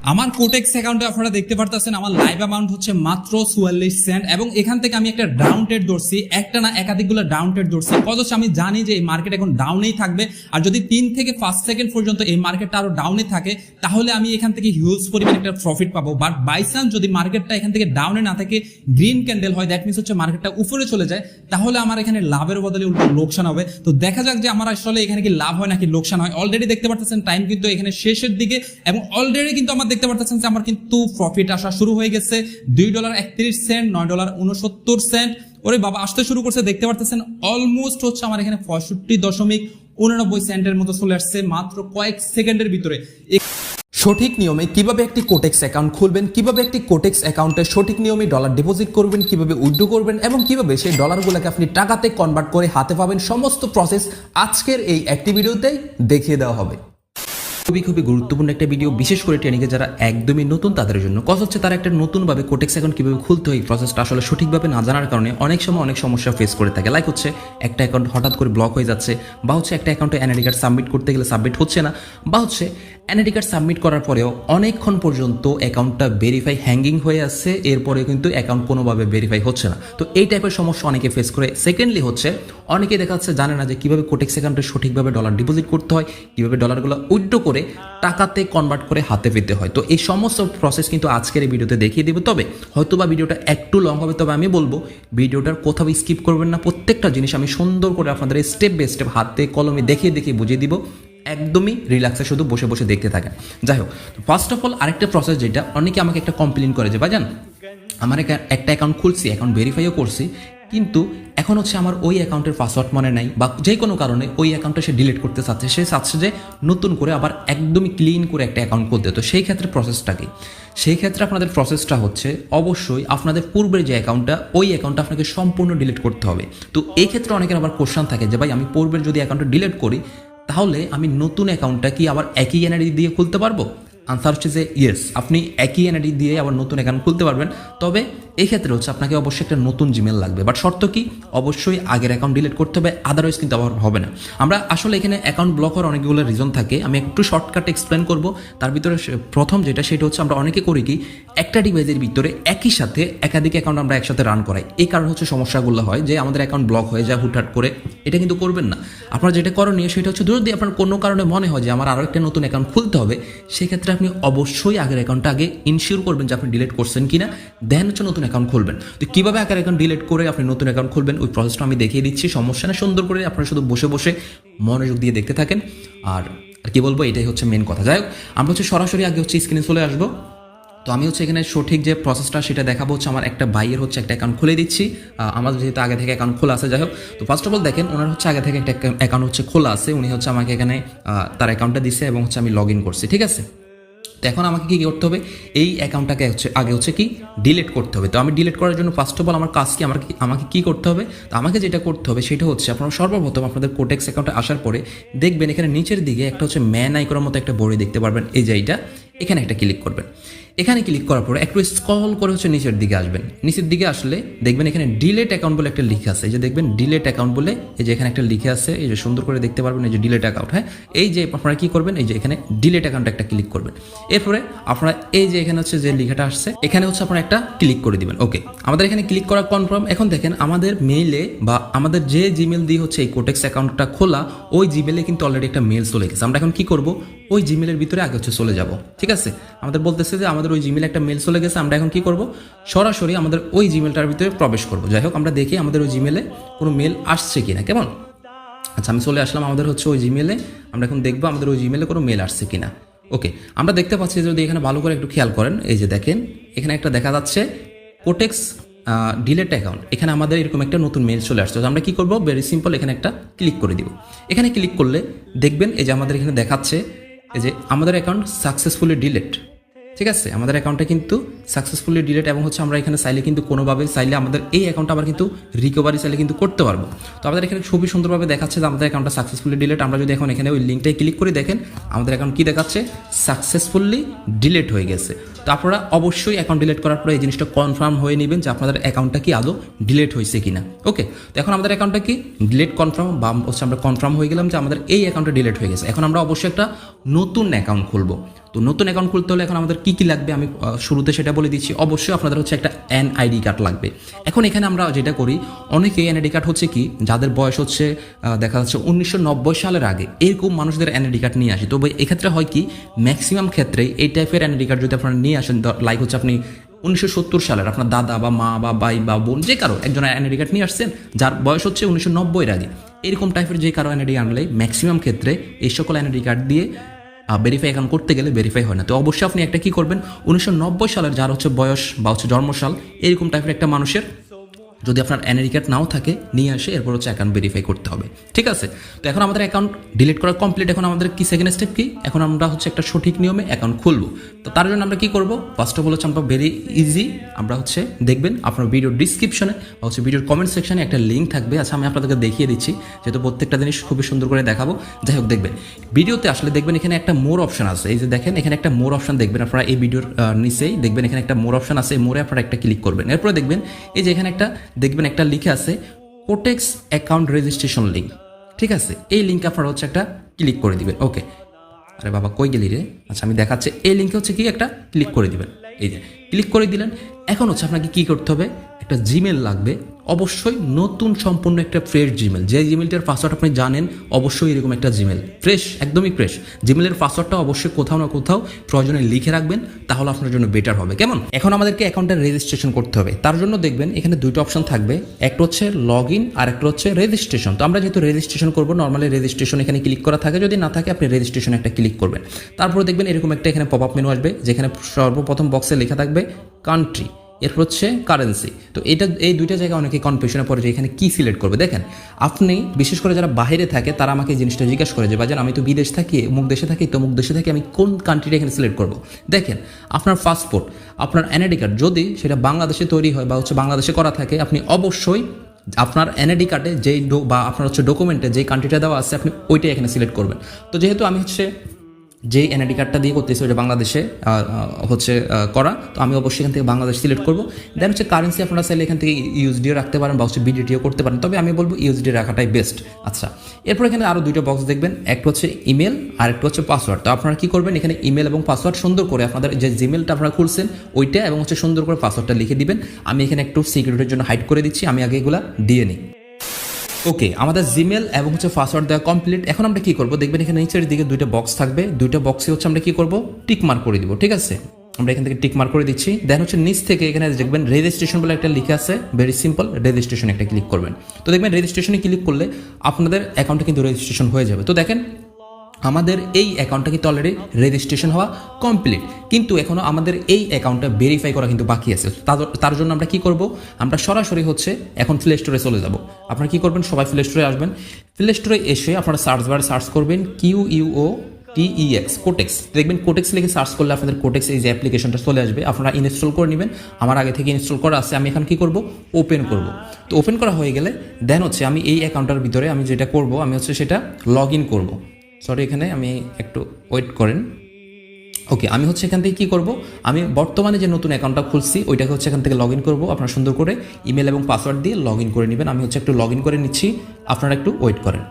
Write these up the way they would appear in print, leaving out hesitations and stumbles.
আমার কোটেক্স অ্যাকাউন্টে আপনারা দেখতে পারতেছেন আমার লাইভ অ্যামাউন্ট হচ্ছে মাত্র 44 সেন্ট এবং এখান থেকে আমি একটা ডাউন ট্রেড ধরছি, একটা না একাধিকগুলো ডাউন ট্রেড ধরছি। অথচ আমি জানি যে এই মার্কেট এখন ডাউনেই থাকবে, আর যদি 3 থেকে 5 সেকেন্ড পর্যন্ত এই মার্কেটটা আরো ডাউনে থাকে তাহলে আমি এখান থেকে হিউজ পরিমাণ একটা প্রফিট পাবো। বাট বাই চান্স যদি মার্কেটটা এখান থেকে ডাউনে না থাকে, গ্রিন ক্যান্ডেল হয়, দ্যাট মিনস হচ্ছে মার্কেটটা উপরে চলে যায়, তাহলে আমার এখানে লাভের বদলে উল্টো লোকসান হবে। তো দেখা যাক যে আমার আসলে এখানে কি লাভ হয় নাকি লোকসান হয়। অলরেডি দেখতে পারতেছেন টাইম কিন্তু এখানে শেষের দিকে এবং অলরেডি কিন্তু আমার দেখতে পারতেছেন যে আমার কিন্তু প্রফিট আসা শুরু হয়ে গেছে। $2.31, $9.69। ওরে বাবা আসতে শুরু করছে, দেখতে পারতেছেন অলমোস্ট হচ্ছে আমার এখানে 65.89 সেন্টের মতো চলে আসছে মাত্র কয়েক সেকেন্ডের ভিতরে। সঠিক নিয়মে কিভাবে একটি কোটেক্স অ্যাকাউন্ট খুলবেন, কিভাবে একটি কোটেক্স অ্যাকাউন্টে সঠিক নিয়মে ডলার ডিপোজিট করবেন, কিভাবে উইথড্র করবেন এবং কিভাবে সেই ডলারগুলোকে আপনি টাকাতে কনভার্ট করে হাতে পাবেন, সমস্ত প্রসেস আজকের এই একটি ভিডিওতেই দেখিয়ে দেওয়া হবে। খুবই গুরুত্বপূর্ণ একটা ভিডিও, বিশেষ করে ট্রেনিংয়ে যারা একদমই নতুন তাদের জন্য। কথা হচ্ছে তারা একটা নতুনভাবে কোটেক্স অ্যাকাউন্ট কিভাবে খুলতে হয়, প্রসেসটা আসলে সঠিকভাবে না জানার কারণে অনেক সময় অনেক সমস্যা ফেস করে থাকে। লাইক হচ্ছে একটা অ্যাকাউন্ট হঠাৎ করে ব্লক হয়ে যাচ্ছে, বা হচ্ছে একটা অ্যাকাউন্টে এনআইডি কার্ড সাবমিট করতে গেলে সাবমিট হচ্ছে না, বা হচ্ছে এনআইডি কার্ড সাবমিট করার পরেও অনেকক্ষণ পর্যন্ত অ্যাকাউন্টটা ভেরিফাই হ্যাঙ্গিং হয়ে আসছে, এরপরে কিন্তু অ্যাকাউন্ট কোনোভাবে ভেরিফাই হচ্ছে না। তো এই টাইপের সমস্যা অনেকে ফেস করে। সেকেন্ডলি হচ্ছে অনেকে দেখা যাচ্ছে জানে না যে কীভাবে কোটেক্স অ্যাকাউন্টে সঠিকভাবে ডলার ডিপোজিট করতে হয়, কীভাবে ডলারগুলো উইথড্র করে টাকাতে কনভার্ট করে হাতে পেতে হয়। তো এই সমস্ত প্রসেস কিন্তু আজকের এই ভিডিওতে দেখিয়ে দিব। তবে হয়তো বা ভিডিওটা একটু লং হবে, তবে আমি বলবো ভিডিওটার কোথাও স্কিপ করবেন না। প্রত্যেকটা জিনিস আমি সুন্দর করে আপনাদের স্টেপ বাই স্টেপ হাতে কলমে দেখিয়ে বুঝিয়ে দিব। একদমই রিল্যাক্সে শুধু বসে বসে দেখতে থাকেন। যাই হোক, ফার্স্ট অফ অল আরেকটা প্রসেস যেটা অনেকে আমাকে একটা কমপ্লেন করে যে ভাইজান আমার একটা অ্যাকাউন্ট খুলছি, অ্যাকাউন্ট ভেরিফাইও করছি, কিন্তু এখন হচ্ছে আমার ওই অ্যাকাউন্টের পাসওয়ার্ড মনে নাই, বা যে কোনো কারণে ওই অ্যাকাউন্টটা সে ডিলিট করতে চাচ্ছে, সে চাচ্ছে যে নতুন করে আবার একদমই ক্লিন করে একটা অ্যাকাউন্ট খুলতে। তো সেই ক্ষেত্রে প্রসেসটা কি? সেই ক্ষেত্রে আপনাদের প্রসেসটা হচ্ছে অবশ্যই আপনাদের পূর্বের যে অ্যাকাউন্টটা, ওই অ্যাকাউন্টটা আপনাকে সম্পূর্ণ ডিলিট করতে হবে। তো এই ক্ষেত্রে অনেকের আবার কোশ্চেন থাকে যে ভাই আমি পূর্বের যদি অ্যাকাউন্টটা ডিলিট করি তাহলে আমি নতুন অ্যাকাউন্টটা কি আবার একই এনআইডি দিয়ে খুলতে পারবো? আনসার হচ্ছে যে ইয়েস, আপনি একই এনআইডি দিয়ে আবার নতুন অ্যাকাউন্ট খুলতে পারবেন। তবে এই ক্ষেত্রে হচ্ছে আপনাকে অবশ্যই একটা নতুন জিমেল লাগবে। বাট শর্ত কি? অবশ্যই আগের অ্যাকাউন্ট ডিলিট করতে হবে, আদারওয়াইজ কিন্তু আবার হবে না। আমরা আসলে এখানে অ্যাকাউন্ট ব্লক হওয়ার অনেকগুলো রিজন থাকে, আমি একটু শর্টকাট এক্সপ্লেন করব। তার ভিতরে প্রথম যেটা, সেটা হচ্ছে আমরা অনেকে করি কি একটা ডিভাইসের ভিতরে একই সাথে একাধিক অ্যাকাউন্ট আমরা একসাথে রান করাই। এই কারণে হচ্ছে সমস্যাগুলো হয় যে আমাদের অ্যাকাউন্ট ব্লক হয়ে যায় হুটহাট করে। এটা কিন্তু করবেন না। আপনার যেটা করণীয় সেটা হচ্ছে যদি আপনার কোনো কারণে মনে হয় যে আমার আরও একটা নতুন অ্যাকাউন্ট খুলতে হবে, সেক্ষেত্রে আপনি অবশ্যই আগের অ্যাকাউন্টটা আগে ইনশিওর করবেন যে আপনি ডিলিট করছেন কিনা, দেন হচ্ছে নতুন অ্যাকাউন্ট খুলবেন। তো কীভাবে আগের অ্যাকাউন্ট ডিলিট করে আপনি নতুন অ্যাকাউন্ট খুলবেন ওই প্রসেসটা আমি দেখিয়ে দিচ্ছি। সমস্যা না, সুন্দর করে আপনারা শুধু বসে বসে মনোযোগ দিয়ে দেখতে থাকেন। আর কি বলবো, এটাই হচ্ছে মেন কথা। যাই হোক, আমরা হচ্ছে সরাসরি আগে হচ্ছে স্ক্রিনে চলে আসবো। তো আমি হচ্ছে এখানে সঠিক যে প্রসেসটা সেটা দেখাবো। হচ্ছে আমার একটা ভাইয়ের হচ্ছে একটা অ্যাকাউন্ট খুলে দিচ্ছি, আমার যেহেতু আগে থেকে অ্যাকাউন্ট খোলা আছে। যাই হোক, তো ফার্স্ট অফ অল দেখেন ওনার হচ্ছে আগে থেকে একটা অ্যাকাউন্ট হচ্ছে খোলা আছে, উনি হচ্ছে আমাকে এখানে তার অ্যাকাউন্টটা দিচ্ছে এবং হচ্ছে আমি লগ ইন করছি, ঠিক আছে। তো এখন আমাকে কী করতে হবে, এই অ্যাকাউন্টটাকে হচ্ছে আগে হচ্ছে কি ডিলিট করতে হবে। তো আমি ডিলিট করার জন্য ফার্স্ট অফ অল আমার কাজ কি, আমাকে কী করতে হবে? তো আমাকে যেটা করতে হবে সেটা হচ্ছে আপনারা সর্বপ্রথম আপনাদের কোটেক্স অ্যাকাউন্টে আসার পরে দেখবেন এখানে নিচের দিকে একটা হচ্ছে ম্যান আইকনের মতো একটা বড়ি দেখতে পারবেন, এই যে এইটা, এখানে একটা ক্লিক করবেন। এখানে ক্লিক করার পরে একটু স্ক্রল করে হচ্ছে নিচের দিকে আসবেন। নিচের দিকে আসলে দেখবেন এখানে ডিলেট অ্যাকাউন্ট বলে একটা লিখে আছে, এই যে দেখবেন ডিলেট অ্যাকাউন্ট বলে, এই যে এখানে একটা লিখে আছে, এই যে সুন্দর করে দেখতে পারবেন, এই যে ডিলেট অ্যাকাউন্ট। হ্যাঁ, এই যে আপনারা কি করবেন, এই যে এখানে ডিলেট অ্যাকাউন্টে একটা ক্লিক করবেন। এরপরে আপনারা এই যে এখানে হচ্ছে যে লেখাটা আসছে, এখানে হচ্ছে আপনারা একটা ক্লিক করে দিবেন। ওকে, আমাদের এখানে ক্লিক করা কনফার্ম। এখন দেখেন আমাদের মেইলে বা আমাদের যে জিমেল দিয়ে হচ্ছে এই কোটেক্স অ্যাকাউন্টটা খোলা, ওই জিমেলে কিন্তু অলরেডি একটা মেল চলে গেছে। আমরা এখন কি করব, ওই জিমেলের ভিতরে আগে হচ্ছে চলে যাব, ঠিক আছে। আমাদের বলতেছে যে আমাদের ওই জিমেলে একটা মেল চলে গেছে, আমরা এখন কি করব, সরাসরি আমাদের ওই জিমেলটার ভিতরে প্রবেশ করব। যাই হোক, আমরা দেখি আমাদের ওই জিমেলে কোনো মেল আসছে কিনা, কেমন। আচ্ছা, আমি চলে আসলাম আমাদের হচ্ছে ওই জিমেলে। আমরা এখন দেখবো আমাদের ওই জিমেলে কোনো মেল আসছে কিনা। ওকে, আমরা দেখতে পাচ্ছি, যদি এখানে ভালো করে একটু খেয়াল করেন, এই যে দেখেন এখানে একটা দেখা যাচ্ছে কোটেক্স ডিলেট অ্যাকাউন্ট। এখানে আমাদের এরকম একটা নতুন মেল চলে আসছে। আমরা কি করব, ভেরি সিম্পল, এখানে একটা ক্লিক করে দিব। এখানে ক্লিক করলে দেখবেন এই যে আমাদের এখানে দেখাচ্ছে এই যে আমাদের অ্যাকাউন্ট সাকসেসফুলি ডিলেট, ঠিক আছে। আমাদের অ্যাকাউন্টটা কিন্তু সাকসেসফুলি ডিলিট এবং হচ্ছে আমরা এখানে চাইলে কিন্তু কোনোভাবে চাইলে আমাদের এই অ্যাকাউন্টটা আবার কিন্তু রিকভারি চাইলে কিন্তু করতে পারবো। তো আমাদের এখানে খুবই সুন্দরভাবে দেখাচ্ছে যে আমাদের অ্যাকাউন্টটা সাকসেসফুলি ডিলিট। আমরা যদি এখন এখানে ওই লিঙ্কটাই ক্লিক করে দেখেন আমাদের অ্যাকাউন্ট কি দেখাচ্ছে, সাকসেসফুলি ডিলিট হয়ে গেছে। তো আপনারা অবশ্যই অ্যাকাউন্ট ডিলিট করার পরে এই জিনিসটা কনফার্ম হয়ে নেবেন যে আপনাদের অ্যাকাউন্টটা কি আদৌ ডিলিট হয়েছে কিনা। ওকে, তো এখন আমাদের অ্যাকাউন্টটা কি ডিলিট কনফার্ম বা হচ্ছে আমরা কনফার্ম হয়ে গেলাম যে আমাদের এই অ্যাকাউন্টটা ডিলিট হয়ে গেছে। এখন আমরা অবশ্যই একটা নতুন অ্যাকাউন্ট খুলবো। তো নতুন অ্যাকাউন্ট খুলতে হলে এখন আমাদের কি লাগবে আমি শুরুতে সেটা বলে দিচ্ছি। অবশ্যই আপনাদের হচ্ছে একটা এনআইডি কার্ড লাগবে। এখন এখানে আমরা যেটা করি, অনেকেই এনআইডি কার্ড হচ্ছে কি যাদের বয়স হচ্ছে দেখা যাচ্ছে 1990 সালের আগে এরকম মানুষদের এনআইডি কার্ড নিয়ে আসি। তবে এক্ষেত্রে হয় কি ম্যাক্সিমাম ক্ষেত্রেই এই টাইপের এনআইডি কার্ড যদি আপনারা নিয়ে আসেন, লাইক হচ্ছে আপনি 1970 সালের আপনার দাদা বা মা বা ভাই বা বোন যে কারো একজন এনআইডি কার্ড নিয়ে আসছেন যার বয়স হচ্ছে 1990-এর আগে, এরকম টাইপের যে কারো এনআইডি আনলে ম্যাক্সিমাম ক্ষেত্রে এই সকল এনআইডি কার্ড দিয়ে ভেরিফাই অ্যাকাউন্ট করতে গেলে ভেরিফাই হয় না। তো অবশ্যই আপনি একটা কি করবেন, 1990 সালের যার হচ্ছে বয়স বা হচ্ছে জন্মসাল এরকম টাইপের একটা মানুষের যদি আপনার এনআইডি কার্ড নাও থাকে নিয়ে আসে এরপর হচ্ছে অ্যাকাউন্ট ভেরিফাই করতে হবে। ঠিক আছে, তো এখন আমাদের অ্যাকাউন্ট ডিলিট করা কমপ্লিট। এখন আমাদের কি সেকেন্ড স্টেপ কি, এখন আমরা হচ্ছে একটা সঠিক নিয়মে অ্যাকাউন্ট খুলবো। তো তার জন্য আমরা কি করব, ফার্স্ট অফ অল হচ্ছে আমরা ভেরি ইজি, আমরা হচ্ছে দেখবেন আপনার ভিডিওর ডিসক্রিপশনে বা হচ্ছে ভিডিওর কমেন্ট সেকশনে একটা লিঙ্ক থাকবে। আচ্ছা আমি আপনাদেরকে দেখিয়ে দিচ্ছি, যেহেতু প্রত্যেকটা জিনিস খুবই সুন্দর করে দেখাবো। যাই হোক, দেখবেন ভিডিওতে আসলে দেখবেন এখানে একটা মোর অপশন আছে। এই যে দেখেন এখানে একটা মোর অপশন দেখবেন আপনারা এই ভিডিওর নিচেই দেখবেন এখানে একটা মোর অপশন আছে। মোরে আপনারা একটা ক্লিক করবেন। এরপরে দেখবেন এই যে এখানে একটা দেখবেন একটা লিখে আছে কোটেক্স অ্যাকাউন্ট রেজিস্ট্রেশন লিঙ্ক। ঠিক আছে, এই লিঙ্কে আপনারা হচ্ছে একটা ক্লিক করে দিবেন। ওকে, আরে বাবা কই গেলি রে, আচ্ছা আমি দেখাচ্ছি। এই লিঙ্কে হচ্ছে কি একটা ক্লিক করে দিবেন। এই যে ক্লিক করে দিলেন। এখন হচ্ছে আপনাকে কি করতে হবে, একটা জিমেল লাগবে, অবশ্যই নতুন সম্পূর্ণ একটা ফ্রেশ জিমেল। যে জিমেলটার পাসওয়ার্ড আপনি জানেন, অবশ্যই এরকম একটা জিমেল ফ্রেশ, একদমই ফ্রেশ জিমেলের পাসওয়ার্ডটা অবশ্যই কোথাও না কোথাও প্রয়োজনে লিখে রাখবেন, তাহলে আপনার জন্য বেটার হবে। কেমন, এখন আমাদেরকে অ্যাকাউন্টের রেজিস্ট্রেশন করতে হবে। তার জন্য দেখবেন এখানে দুইটা অপশন থাকবে, একটা হচ্ছে লগ ইন আর একটা হচ্ছে রেজিস্ট্রেশন। তো আমরা যেহেতু রেজিস্ট্রেশন করবো, নর্মালি রেজিস্ট্রেশন এখানে ক্লিক করা থাকে, যদি না থাকে আপনি রেজিস্ট্রেশন একটা ক্লিক করবেন। তারপরে দেখবেন এরকম একটা এখানে পপ আপ মেনু আসবে, যেখানে সর্বপ্রথম বক্সে লেখা থাকবে কান্ট্রি, এরপর হচ্ছে কারেন্সি। তো এই দুইটা জায়গায় অনেকে কনফিউশনে পড়ে যে এখানে কি সিলেক্ট করবে। দেখেন আপনি বিশেষ করে যারা বাইরে থাকে তারা আমাকে এই জিনিসটা জিজ্ঞাসা করে যে বাজান আমি তো বিদেশ থাকি, অমুক দেশে থাকি, তো অমুক দেশে থাকি, আমি কোন কান্ট্রিটা এখানে সিলেক্ট করব। দেখেন আপনার পাসপোর্ট, আপনার এনআইডি কার্ড যদি সেটা বাংলাদেশে তৈরি হয় বা হচ্ছে বাংলাদেশে করা থাকে, আপনি অবশ্যই আপনার এনআইডি কার্ডে যেই বা আপনার হচ্ছে ডকুমেন্টে যেই কান্ট্রিটা দেওয়া আছে আপনি ওইটাই এখানে সিলেক্ট করবেন। তো যেহেতু আমি হচ্ছে যেই এনআইডি কার্ডটা দিয়ে করতেছি ওইটা বাংলাদেশে হচ্ছে করা, তো আমি অবশ্যই এখান থেকে বাংলাদেশ সিলেক্ট করবো। দেন হচ্ছে কারেন্সি আপনারা চাইলে এখান থেকে ইউএসডিও রাখতে পারেন বা হচ্ছে বিডিটিও করতে পারেন, তবে আমি বলবো ইউএসডি রাখাটাই বেস্ট। আচ্ছা, এরপর এখানে আরও দুইটা বক্স দেখবেন, একটা হচ্ছে ইমেল আর একটা হচ্ছে পাসওয়ার্ড। তো আপনারা কি করবেন, এখানে ইমেল এবং পাসওয়ার্ড সুন্দর করে আপনাদের যে জিমেলটা আপনারা খুলছেন ওইটা এবং হচ্ছে সুন্দর করে পাসওয়ার্ডটা লিখে দিবেন। আমি এখানে একটু সিকিউরিটির জন্য হাইড করে দিচ্ছি, আমি আগে এগুলা দিয়ে নিই। ওকে, আমাদের জিমেল এবং হচ্ছে পাসওয়ার্ড দেওয়া কমপ্লিট। এখন আমরা কি করব, দেখবেন এখানে নিচের দিকে দুইটা বক্স থাকবে, দুইটা বক্সে হচ্ছে আমরা কি করব, টিক মার্ক করে দিব। ঠিক আছে, আমরা এখান থেকে টিক মার্ক করে দিচ্ছি। দেন হচ্ছে নিচ থেকে এখানে দেখবেন রেজিস্ট্রেশন বলে একটা লিখে আছে, ভেরি সিম্পল, রেজিস্ট্রেশন একটা ক্লিক করবেন। তো দেখবেন রেজিস্ট্রেশনে ক্লিক করলে আপনাদের অ্যাকাউন্টে কিন্তু রেজিস্ট্রেশন হয়ে যাবে। তো দেখেন আমাদের এই অ্যাকাউন্টটা কিন্তু অলরেডি রেজিস্ট্রেশন হওয়া কমপ্লিট, কিন্তু এখনও আমাদের এই অ্যাকাউন্টটা ভেরিফাই করা কিন্তু বাকি আছে। তার জন্য আমরা কি করব, আমরা সরাসরি হচ্ছে এখন প্লে স্টোরে চলে যাব। আপনারা কি করবেন, সবাই প্লে স্টোরে আসবেন। প্লে স্টোরে এসে আপনারা সার্চ বারে সার্চ করবেন QUOTEX কোটেক্স। দেখবেন কোটেক্স লিখে সার্চ করলে আপনাদের কোটেক্স এই যে অ্যাপ্লিকেশনটা চলে আসবে, আপনারা ইনস্টল করে নেবেন। আমার আগে থেকে ইনস্টল করা আছে, আমি এখন কি করব, ওপেন করব। তো ওপেন করা হয়ে গেলে দেন হচ্ছে আমি এই অ্যাকাউন্টের ভিতরে আমি যেটা করব, আমি হচ্ছে সেটা লগ ইন করবো। সরি, এখানে আমি একটু ওয়েট করেন। ওকে, আমি হচ্ছে এখান থেকে কী করব, আমি বর্তমানে যে নতুন অ্যাকাউন্টটা খুলছি ওইটাকে হচ্ছে এখান থেকে লগ ইন করবো। আপনারা সুন্দর করে ইমেল এবং পাসওয়ার্ড দিয়ে লগ ইন করে নেবেন। আমি হচ্ছে একটু লগ ইন করে নিচ্ছি, আপনারা একটু ওয়েট করেন।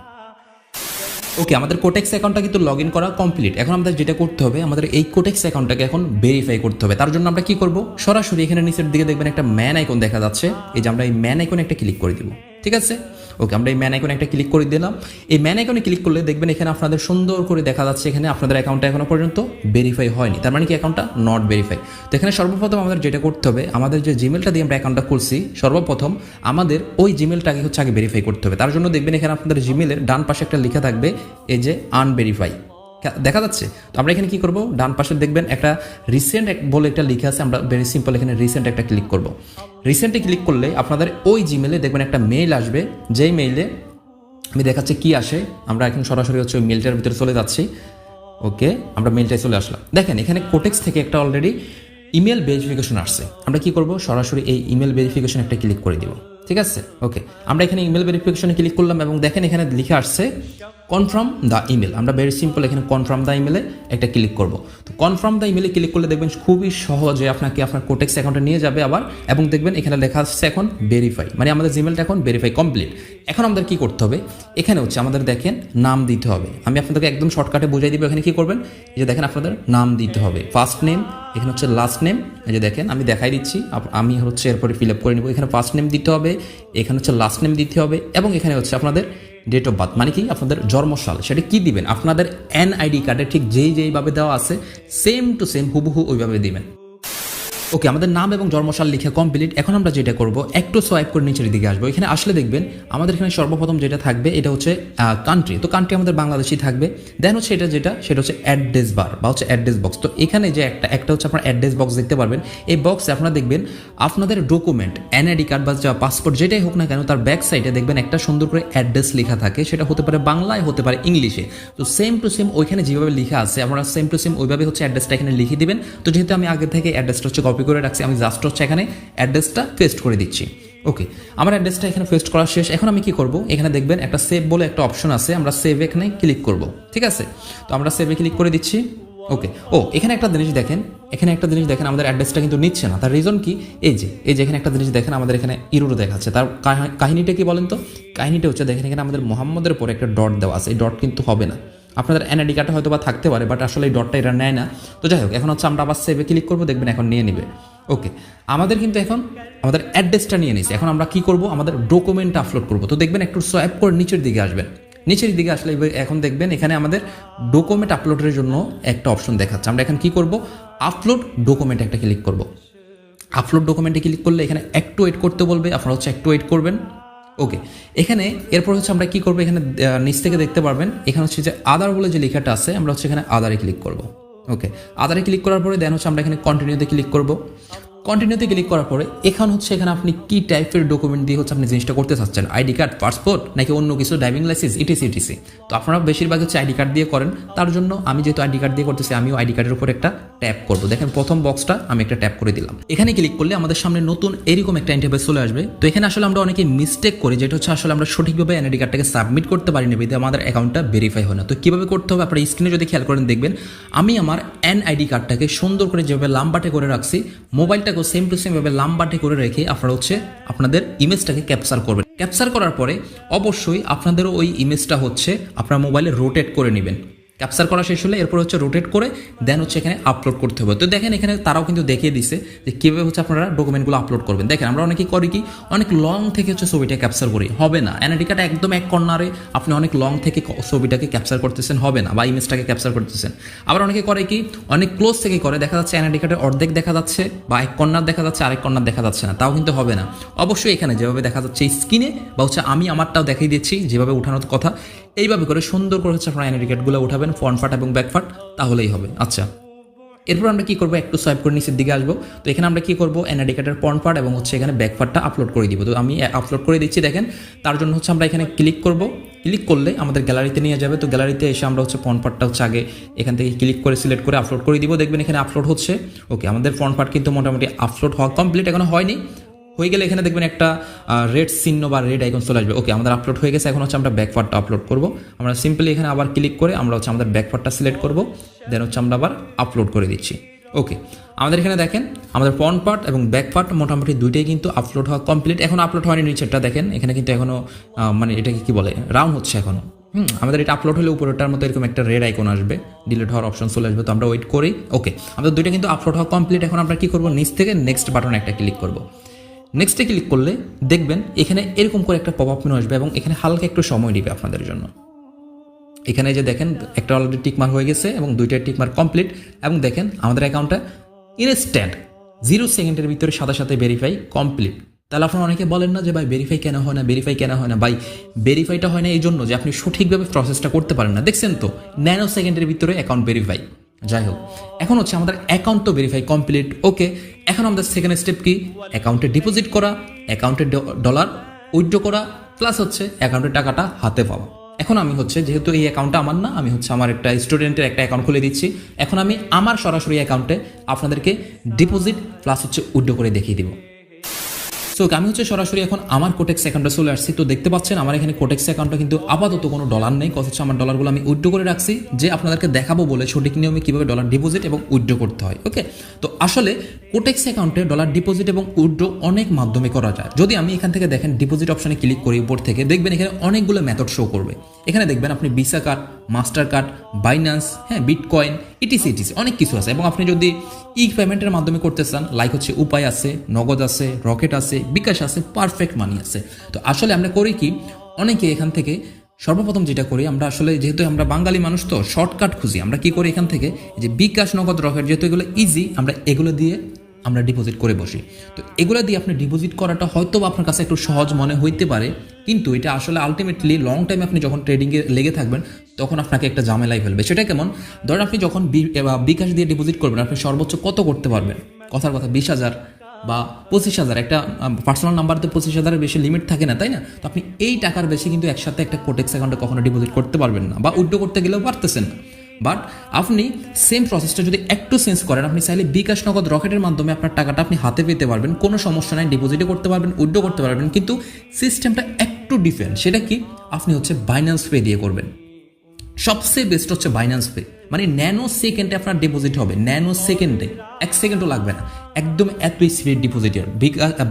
ওকে, আমাদের কোটেক্স অ্যাকাউন্টটা কিন্তু লগ ইন করা কমপ্লিট। এখন আমাদের যেটা করতে হবে, আমাদের এই কোটেক্স অ্যাকাউন্টটাকে এখন ভেরিফাই করতে হবে। তার জন্য আমরা কি করব, সরাসরি এখানে নিচের দিকে দেখবেন একটা ম্যান আইকন দেখা যাচ্ছে, এই যে আমরা এই ম্যান আইকনে একটা ক্লিক করে দিব। ঠিক আছে, ওকে, আমরা এই ম্যান আইকনে একটা ক্লিক করে দিলাম। এই ম্যান আইকনে ক্লিক করলে দেখবেন এখানে আপনাদের সুন্দর করে দেখা যাচ্ছে এখানে আপনাদের অ্যাকাউন্টটা এখনো পর্যন্ত ভেরিফাই হয়নি, তার মানে কি অ্যাকাউন্টটা নট ভেরিফাই। তো এখানে সর্বপ্রথম আমাদের যেটা করতে হবে, আমাদের যে জিমেলটা দিয়ে আমরা অ্যাকাউন্টটা খুলছি সর্বপ্রথম আমাদের ওই জিমেলটাকে হচ্ছে আগে ভেরিফাই করতে হবে। তার জন্য দেখবেন এখানে আপনাদের জিমেলের ডান পাশে একটা লেখা থাকবে, এই যে আনভেরিফাই দেখা যাচ্ছে। তো আমরা এখানে কি করব, ডান পাশে দেখবেন একটা রিসেন্ট বলে একটা লেখা আছে, আমরা ভেরি সিম্পল এখানে রিসেন্ট একটা ক্লিক করব। রিসেন্টে ক্লিক করলে আপনাদের ওই জিমেলে দেখবেন একটা মেইল আসবে, যেই মেইলে আমি দেখাচ্ছি কি আসে। আমরা এখন সরাসরি হচ্ছে ওই মেলটার ভিতরে চলে যাচ্ছি। ওকে, আমরা মেলটায় চলে আসলাম। দেখেন এখানে কোটেক্স থেকে একটা অলরেডি ইমেল ভেরিফিকেশন আসছে। আমরা কি করব, সরাসরি এই ইমেল ভেরিফিকেশন একটা ক্লিক করে দিব। ঠিক আছে, ওকে, আমরা এখানে ইমেল ভেরিফিকেশনে ক্লিক করলাম এবং দেখেন এখানে লিখে আসছে কনফার্ম দ্য ইমেল, আমরা ভেরি সিম্পল এখানে কনফার্ম দ্য ইমেলে একটা ক্লিক করব। তো কনফার্ম দ্য ইমেলে ক্লিক করলে দেখবেন খুবই সহজে আপনাকে আপনার কোটেক্স অ্যাকাউন্টে নিয়ে যাবে আবার, এবং দেখবেন এখানে লেখা আসছে এখন ভেরিফাই, মানে আমাদের জিমেলটা এখন ভেরিফাই কমপ্লিট। এখন আমাদের কি করতে হবে, এখানে হচ্ছে আমাদের দেখেন নাম দিতে হবে। আমি আপনাদেরকে একদম শর্টকাটে বুঝাই দিব এখানে কি করবেন। এই যে দেখেন আপনাদের নাম দিতে হবে, ফার্স্ট নেম, এখানে হচ্ছে লাস্ট নেম। এই যে দেখেন আমি দেখাই দিচ্ছি, আমি হচ্ছে এরপরে ফিল আপ করে নিব। এখানে ফার্স্ট নেম দিতে হবে, এখানে হচ্ছে লাস্ট নেম দিতে হবে, এবং এখানে হচ্ছে আপনাদের ডেট অফ বার্থ, মানে কি আপনাদের জন্মসাল, সেটা কি দিবেন আপনাদের এনআইডি কার্ডে ঠিক যেইভাবে দেওয়া আছে সেম টু সেম হুবহু ওইভাবে দিবেন। ওকে, আমাদের নাম এবং জন্মসাল লিখে কমপ্লিট। এখন আমরা যেটা করব, একটু সোয়াইপ করে নিচের দিকে আসবো। এখানে আসলে দেখবেন আমাদের এখানে সর্বপ্রথম যেটা থাকবে এটা হচ্ছে কান্ট্রি। তো কান্ট্রি আমাদের বাংলাদেশই থাকবে। দেন হচ্ছে সেটা হচ্ছে অ্যাড্রেস বার বা হচ্ছে অ্যাড্রেস বক্স। তো এখানে যে একটা হচ্ছে আপনার অ্যাড্রেস বক্স দেখতে পারবেন। এই বক্সে আপনারা দেখবেন আপনাদের ডকুমেন্ট, এনআইডি কার্ড বা পাসপোর্ট যেটাই হোক না কেন, তার ব্যাক সাইডে দেখবেন একটা সুন্দর করে অ্যাড্রেস লেখা থাকে। সেটা হতে পারে বাংলায়, হতে পারে ইংলিশে। তো সেম টু সেম ওইখানে যেভাবে লেখা আছে আপনারা সেম টু সেম ওইভাবে হচ্ছে অ্যাড্রেসটা এখানে লিখে দিবেন। তো যেহেতু আমি আগে থেকে অ্যাড্রেসটা হচ্ছে কপি করে রাখছি, আমি জাস্ট হচ্ছে এখানে অ্যাড্রেসটা পেস্ট করে দিচ্ছি। ওকে, আমার অ্যাড্রেসটা এখানে পেস্ট করা শেষ। এখন আমি কি করব, এখানে দেখবেন একটা সেভ বলে একটা অপশন আছে, আমরা সেভ এখানে ক্লিক করব। ঠিক আছে, তো আমরা সেভে ক্লিক করে দিচ্ছি। ওকে, এখানে একটা জিনিস দেখেন, আমাদের অ্যাড্রেসটা কিন্তু নিচ্ছে না। তার রিজন কি, এই যে এখানে একটা জিনিস দেখেন, আমাদের এখানে ইরোর দেখাচ্ছে। তার কাহিনীটা কি বলেন তো? কাহিনীটা হচ্ছে দেখেন এখানে আমাদের মোহাম্মদের পরে একটা ডট দেওয়া আছে, এই ডট কিন্তু হবে না। আপনাদের এনআইডি কার্ডে হয়তো বা থাকতে পারে, বাট আসলে এই ডটটা এটা নেয় না। তো যাই হোক, এখন হচ্ছে আমরা আবার সেভে ক্লিক করবো, দেখবেন এখন নিয়ে নিবে। ওকে, আমাদের কিন্তু এখন আমাদের অ্যাড্রেসটা নিয়ে নিয়েছে। এখন আমরা কি করব, আমাদের ডকুমেন্ট আপলোড করব। তো দেখবেন একটু সোয়াইপ করে নিচের দিকে আসবেন। নিচের দিকে আসলে এখন দেখবেন এখানে আমাদের ডকুমেন্ট আপলোডের জন্য একটা অপশন দেখাচ্ছে। আমরা এখন কি করব, আপলোড ডকুমেন্ট একটা ক্লিক করব। আপলোড ডকুমেন্টে ক্লিক করলে এখানে একটু ওয়েট করতে বলবে, আপনারা হচ্ছে একটু ওয়েট করবেন। ওকে, এখানে এরপর হচ্ছে আমরা কি করবো, এখানে নিচ থেকে দেখতে পারবেন এখানে হচ্ছে যে আদার বলে যে লেখাটা আছে, আমরা হচ্ছে এখানে আদারে ক্লিক করব। ওকে, আদারে ক্লিক করার পরে দেন হচ্ছে আমরা এখানে কন্টিনিউতে ক্লিক করব। কন্টিনিউতে ক্লিক করার পরে এখানে আপনি কি টাইপের ডকুমেন্ট দিয়ে হচ্ছে আপনি জিনিসটা করতে চাচ্ছেন, আইডি কার্ড, পাসপোর্ট, নাকি অন্য কিছু, ড্রাইভিং লাইসেন্স, ইটিসি। তো আপনারা বেশিরভাগ হচ্ছে আইডি কার্ড দিয়ে করেন। তার জন্য আমি যেহেতু আইডি কার্ড দিয়ে করতেছি, আমিও আইডি কার্ডের উপর একটা ট্যাপ করব। দেখেন প্রথম বক্সটা আমি একটা ট্যাপ করে দিলাম। এখানে ক্লিক করলে আমাদের সামনে নতুন এরকম একটা ইন্টারফেস চলে আসবে। তো এখানে আসলে আমরা অনেকে মিস্টেক করি, যেটা হচ্ছে আসলে আমরা সঠিকভাবে এনআইডি কার্ডটাকে সাবমিট করতে পারি না, বিধে আমাদের অ্যাকাউন্টটা ভেরিফাই হয় না। তো কিভাবে করতে হবে, আপনারা স্ক্রিনে যদি খেয়াল করেন দেখবেন আমি আমার এনআইডি কার্ডটাকে সুন্দর করে যেভাবে লাম্বাটে করে রাখছি, মোবাইলটাকেও সেম টু সেম ভাবে লাম্বাটে করে রেখে আপনারা হচ্ছে আপনাদের ইমেজটাকে ক্যাপচার করবেন। ক্যাপচার করার পরে অবশ্যই আপনাদেরও ওই ইমেজটা হচ্ছে আপনার মোবাইলে রোটেট করে নেবেন। ক্যাপচার করা শেষ হলে এরপর হচ্ছে রোটেট করে দেন হচ্ছে এখানে আপলোড করতে হবে। তো দেখেন এখানে তারাও কিন্তু দেখিয়ে দিছে যে কীভাবে হচ্ছে আপনারা ডকুমেন্টগুলো আপলোড করবেন। দেখেন আমরা অনেকেই করি কি, অনেক লং থেকে হচ্ছে ছবিটা ক্যাপচার করি, হবে না। এনআইডি কার্ড একদম এক কর্নারে আপনি অনেক লং থেকে ছবিটাকে ক্যাপচার করতেছেন, হবে না, বা ইমেজটাকে ক্যাপচার করতেছেন। আবার অনেকে করে কি, অনেক ক্লোজ থেকে করে, দেখা যাচ্ছে এনআইডি কার্ডের অর্ধেক দেখা যাচ্ছে বা এক কর্নার দেখা যাচ্ছে, আরেক কর্নার দেখা যাচ্ছে না, তাও কিন্তু হবে না। অবশ্যই এখানে যেভাবে দেখা যাচ্ছে স্ক্রিনে বা হচ্ছে আমি আমারটাও দেখিয়ে দিচ্ছি যেভাবে উঠানোর কথা, এইভাবে করে সুন্দর করে হচ্ছে আপনারা এনআইডি কার্ডগুলো উঠাবেন, ফ্রন্ট পার্ট এবং ব্যাক পার্ট, তাহলেই হবে। আচ্ছা, এরপর আমরা কি করবো, একটু সোয়াইপ করে নিচের দিকে আসবো। তো এখানে আমরা কি করবো, এনআইডি কার্ডের ফ্রন্ট পার্ট এবং হচ্ছে এখানে ব্যাক পার্টটা আপলোড করে দিব। তো আমি আপলোড করে দিচ্ছি। দেখেন তার জন্য হচ্ছে আমরা এখানে ক্লিক করব। ক্লিক করলে আমাদের গ্যালারিতে নিয়ে যাবে। তো গ্যালারিতে এসে আমরা হচ্ছে ফ্রন্ট পার্টটা হচ্ছে আগে এখান থেকে ক্লিক করে সিলেক্ট করে আপলোড করে দিব। দেখবেন এখানে আপলোড হচ্ছে। ওকে, আমাদের ফ্রন্ট পার্ট কিন্তু মোটামুটি আপলোড হওয়া কমপ্লিট, এখনো হয়নি। হয়ে গেলে এখানে দেখবেন একটা রেড চিহ্ন বা রেড আইকন চলে আসবে। ওকে, আমাদের আপলোড হয়ে গেছে। এখন হচ্ছে আমরা ব্যাক পার্টটা আপলোড করব। আমরা সিম্পলি এখানে আবার ক্লিক করে আমরা হচ্ছে আমাদের ব্যাক পার্টটা সিলেক্ট করব, দেন হচ্ছে আমরা আবার আপলোড করে দিচ্ছি। ওকে, আমাদের এখানে দেখেন আমাদের ফ্রন্ট পার্ট এবং ব্যাক পার্ট মোটামুটি দুইটাই কিন্তু আপলোড হওয়া কমপ্লিট। এখন আপলোড হয়নি নিচেরটা, দেখেন এখানে কিন্তু এখনো মানে এটাকে কি বলে, রাউন্ড হচ্ছে এখনো। আমাদের এটা আপলোড হলে উপরেটার মতো এরকম একটা রেড আইকন আসবে, ডিলিট হওয়ার অপশন চলে আসবে। তো আমরা ওয়েট করি। ওকে, আমাদের দুইটা কিন্তু আপলোড হওয়া কমপ্লিট। এখন আমরা কি করব, নিচ থেকে নেক্সট বাটনে একটা ক্লিক করব। নেক্সটে ক্লিক করলে দেখবেন এখানে এরকম করে একটা পপ আপ মেনু আসবে এবং এখানে হালকা একটু সময় নেবে আপনাদের জন্য। এখানে যে দেখেন একটা অলরেডি টিকমার্ক হয়ে গেছে এবং দুইটা টিকমার্ক কমপ্লিট, এবং দেখেন আমাদের অ্যাকাউন্টটা ইনস্ট্যান্ট 0 সেকেন্ডের ভিতরে সাথে সাথে ভেরিফাই কমপ্লিট। তাহলে আপনারা অনেকে বলেন না যে ভাই ভেরিফাই কেন হয় না, ভেরিফাই কেন হয় না। ভাই ভেরিফাইটা হয় না এই জন্য যে আপনি সঠিকভাবে প্রসেসটা করতে পারেন না। দেখছেন তো, ন্যানো সেকেন্ডের ভিতরে অ্যাকাউন্ট ভেরিফাই। যাই হোক, এখন হচ্ছে আমাদের অ্যাকাউন্ট তো ভেরিফাই কমপ্লিট। ওকে, এখন আমাদের সেকেন্ড স্টেপ কি, অ্যাকাউন্টে ডিপোজিট করা, অ্যাকাউন্টে ডলার উইথড্র করা, প্লাস হচ্ছে অ্যাকাউন্টের টাকাটা হাতে পাওয়া। এখন আমি হচ্ছে যেহেতু এই অ্যাকাউন্টটা আমার না, আমি হচ্ছে আমার একটা স্টুডেন্টের একটা অ্যাকাউন্ট খুলে দিচ্ছি। এখন আমি আমার সরাসরি অ্যাকাউন্টে আপনাদেরকে ডিপোজিট প্লাস হচ্ছে উইথড্র করে দেখিয়ে দিব। সো আমি হচ্ছে সরাসরি এখন আমার কোটেক্স অ্যাকাউন্টে চলে আসছি। তো দেখতে পাচ্ছেন আমার এখানে কোটেক্স অ্যাকাউন্টে কিন্তু আপাতত কোনো ডলার নেই, কত হচ্ছে আমার ডলারগুলো আমি উইথড্র করে রাখছি, যে আপনাদেরকে দেখাবো বলে সঠিক নিয়মে কীভাবে ডলার ডিপোজিট এবং উইথড্র করতে হয়। ওকে, তো আসলে কোটেক্স অ্যাকাউন্টে ডলার ডিপোজিট এবং উইথড্র অনেক মাধ্যমে করা যায়। যদি আমি এখান থেকে দেখেন ডিপোজিট অপশনে ক্লিক করি উপর থেকে, দেখবেন এখানে অনেকগুলো মেথড শো করবে। এখানে দেখবেন আপনি visa card, master card, Binance, হ্যাঁ বিটকয়েন, ইটিসি অনেক কিছু আছে। এবং আপনি যদি ই পেমেন্টের মাধ্যমে করতে চান, লাইক হচ্ছে উপায় আছে, নগদ আছে, রকেট আছে, বিকাশ আছে, পারফেক্ট মানি আছে। তো আসলে আমরা করি কি, অনেকে এখান থেকে সর্বপ্রথম যেটা করি আমরা, আসলে যেহেতু আমরা বাঙালি মানুষ তো শর্টকাট খুঁজি, আমরা কি করি এখান থেকে যে বিকাশ, নগদ, রকেট, যেহেতু এগুলো ইজি, আমরা এগুলো দিয়ে আমরা ডিপোজিট করে বসি। তো এগুলো দিয়ে আপনি ডিপোজিট করাটা হয়তো আপনার কাছে একটু সহজ মনে হইতে পারে, কিন্তু এটা আসলে আলটিমেটলি লং টাইমে আপনি যখন ট্রেডিংয়ে লেগে থাকবেন তখন আপনাকে একটা ঝামেলায় ফেলবে। সেটা কেমন, ধরেন আপনি যখন বিকাশ দিয়ে ডিপোজিট করবেন, আপনি সর্বোচ্চ কত করতে পারবেন? কথার কথা 20,000 বা 25,000, একটা পার্সোনাল নাম্বার তো 25,000-এর বেশি লিমিট থাকে না, তাই না? তো আপনি এই টাকার বেশি কিন্তু একসাথে একটা কোটেক্স অ্যাকাউন্টে কখনো ডিপোজিট করতে পারবেন না, বা উইথড্র করতে গেলেও পারতেছেন না। বাট আপনি সেম প্রসেসটা যদি একটু চেঞ্জ করেন, আপনি চাইলে বিকাশ, নগদ, রকেটের মাধ্যমে আপনার টাকাটা আপনি হাতে পেতে পারবেন, কোনো সমস্যা নাই, ডিপোজিটও করতে পারবেন, উইথড্র করতে পারবেন। কিন্তু সিস্টেমটা একটু ডিফারেন্ট। সেটা কি, আপনি হচ্ছে বাইন্যান্স পে দিয়ে করবেন। সবচেয়ে বেস্ট হচ্ছে বাইন্যান্স পে, মানে ন্যানো সেকেন্ডে আপনার ডিপোজিট হবে, ন্যানো সেকেন্ডে, 1 সেকেন্ডও লাগবে না, একদম এত স্পিড ডিপোজিটের।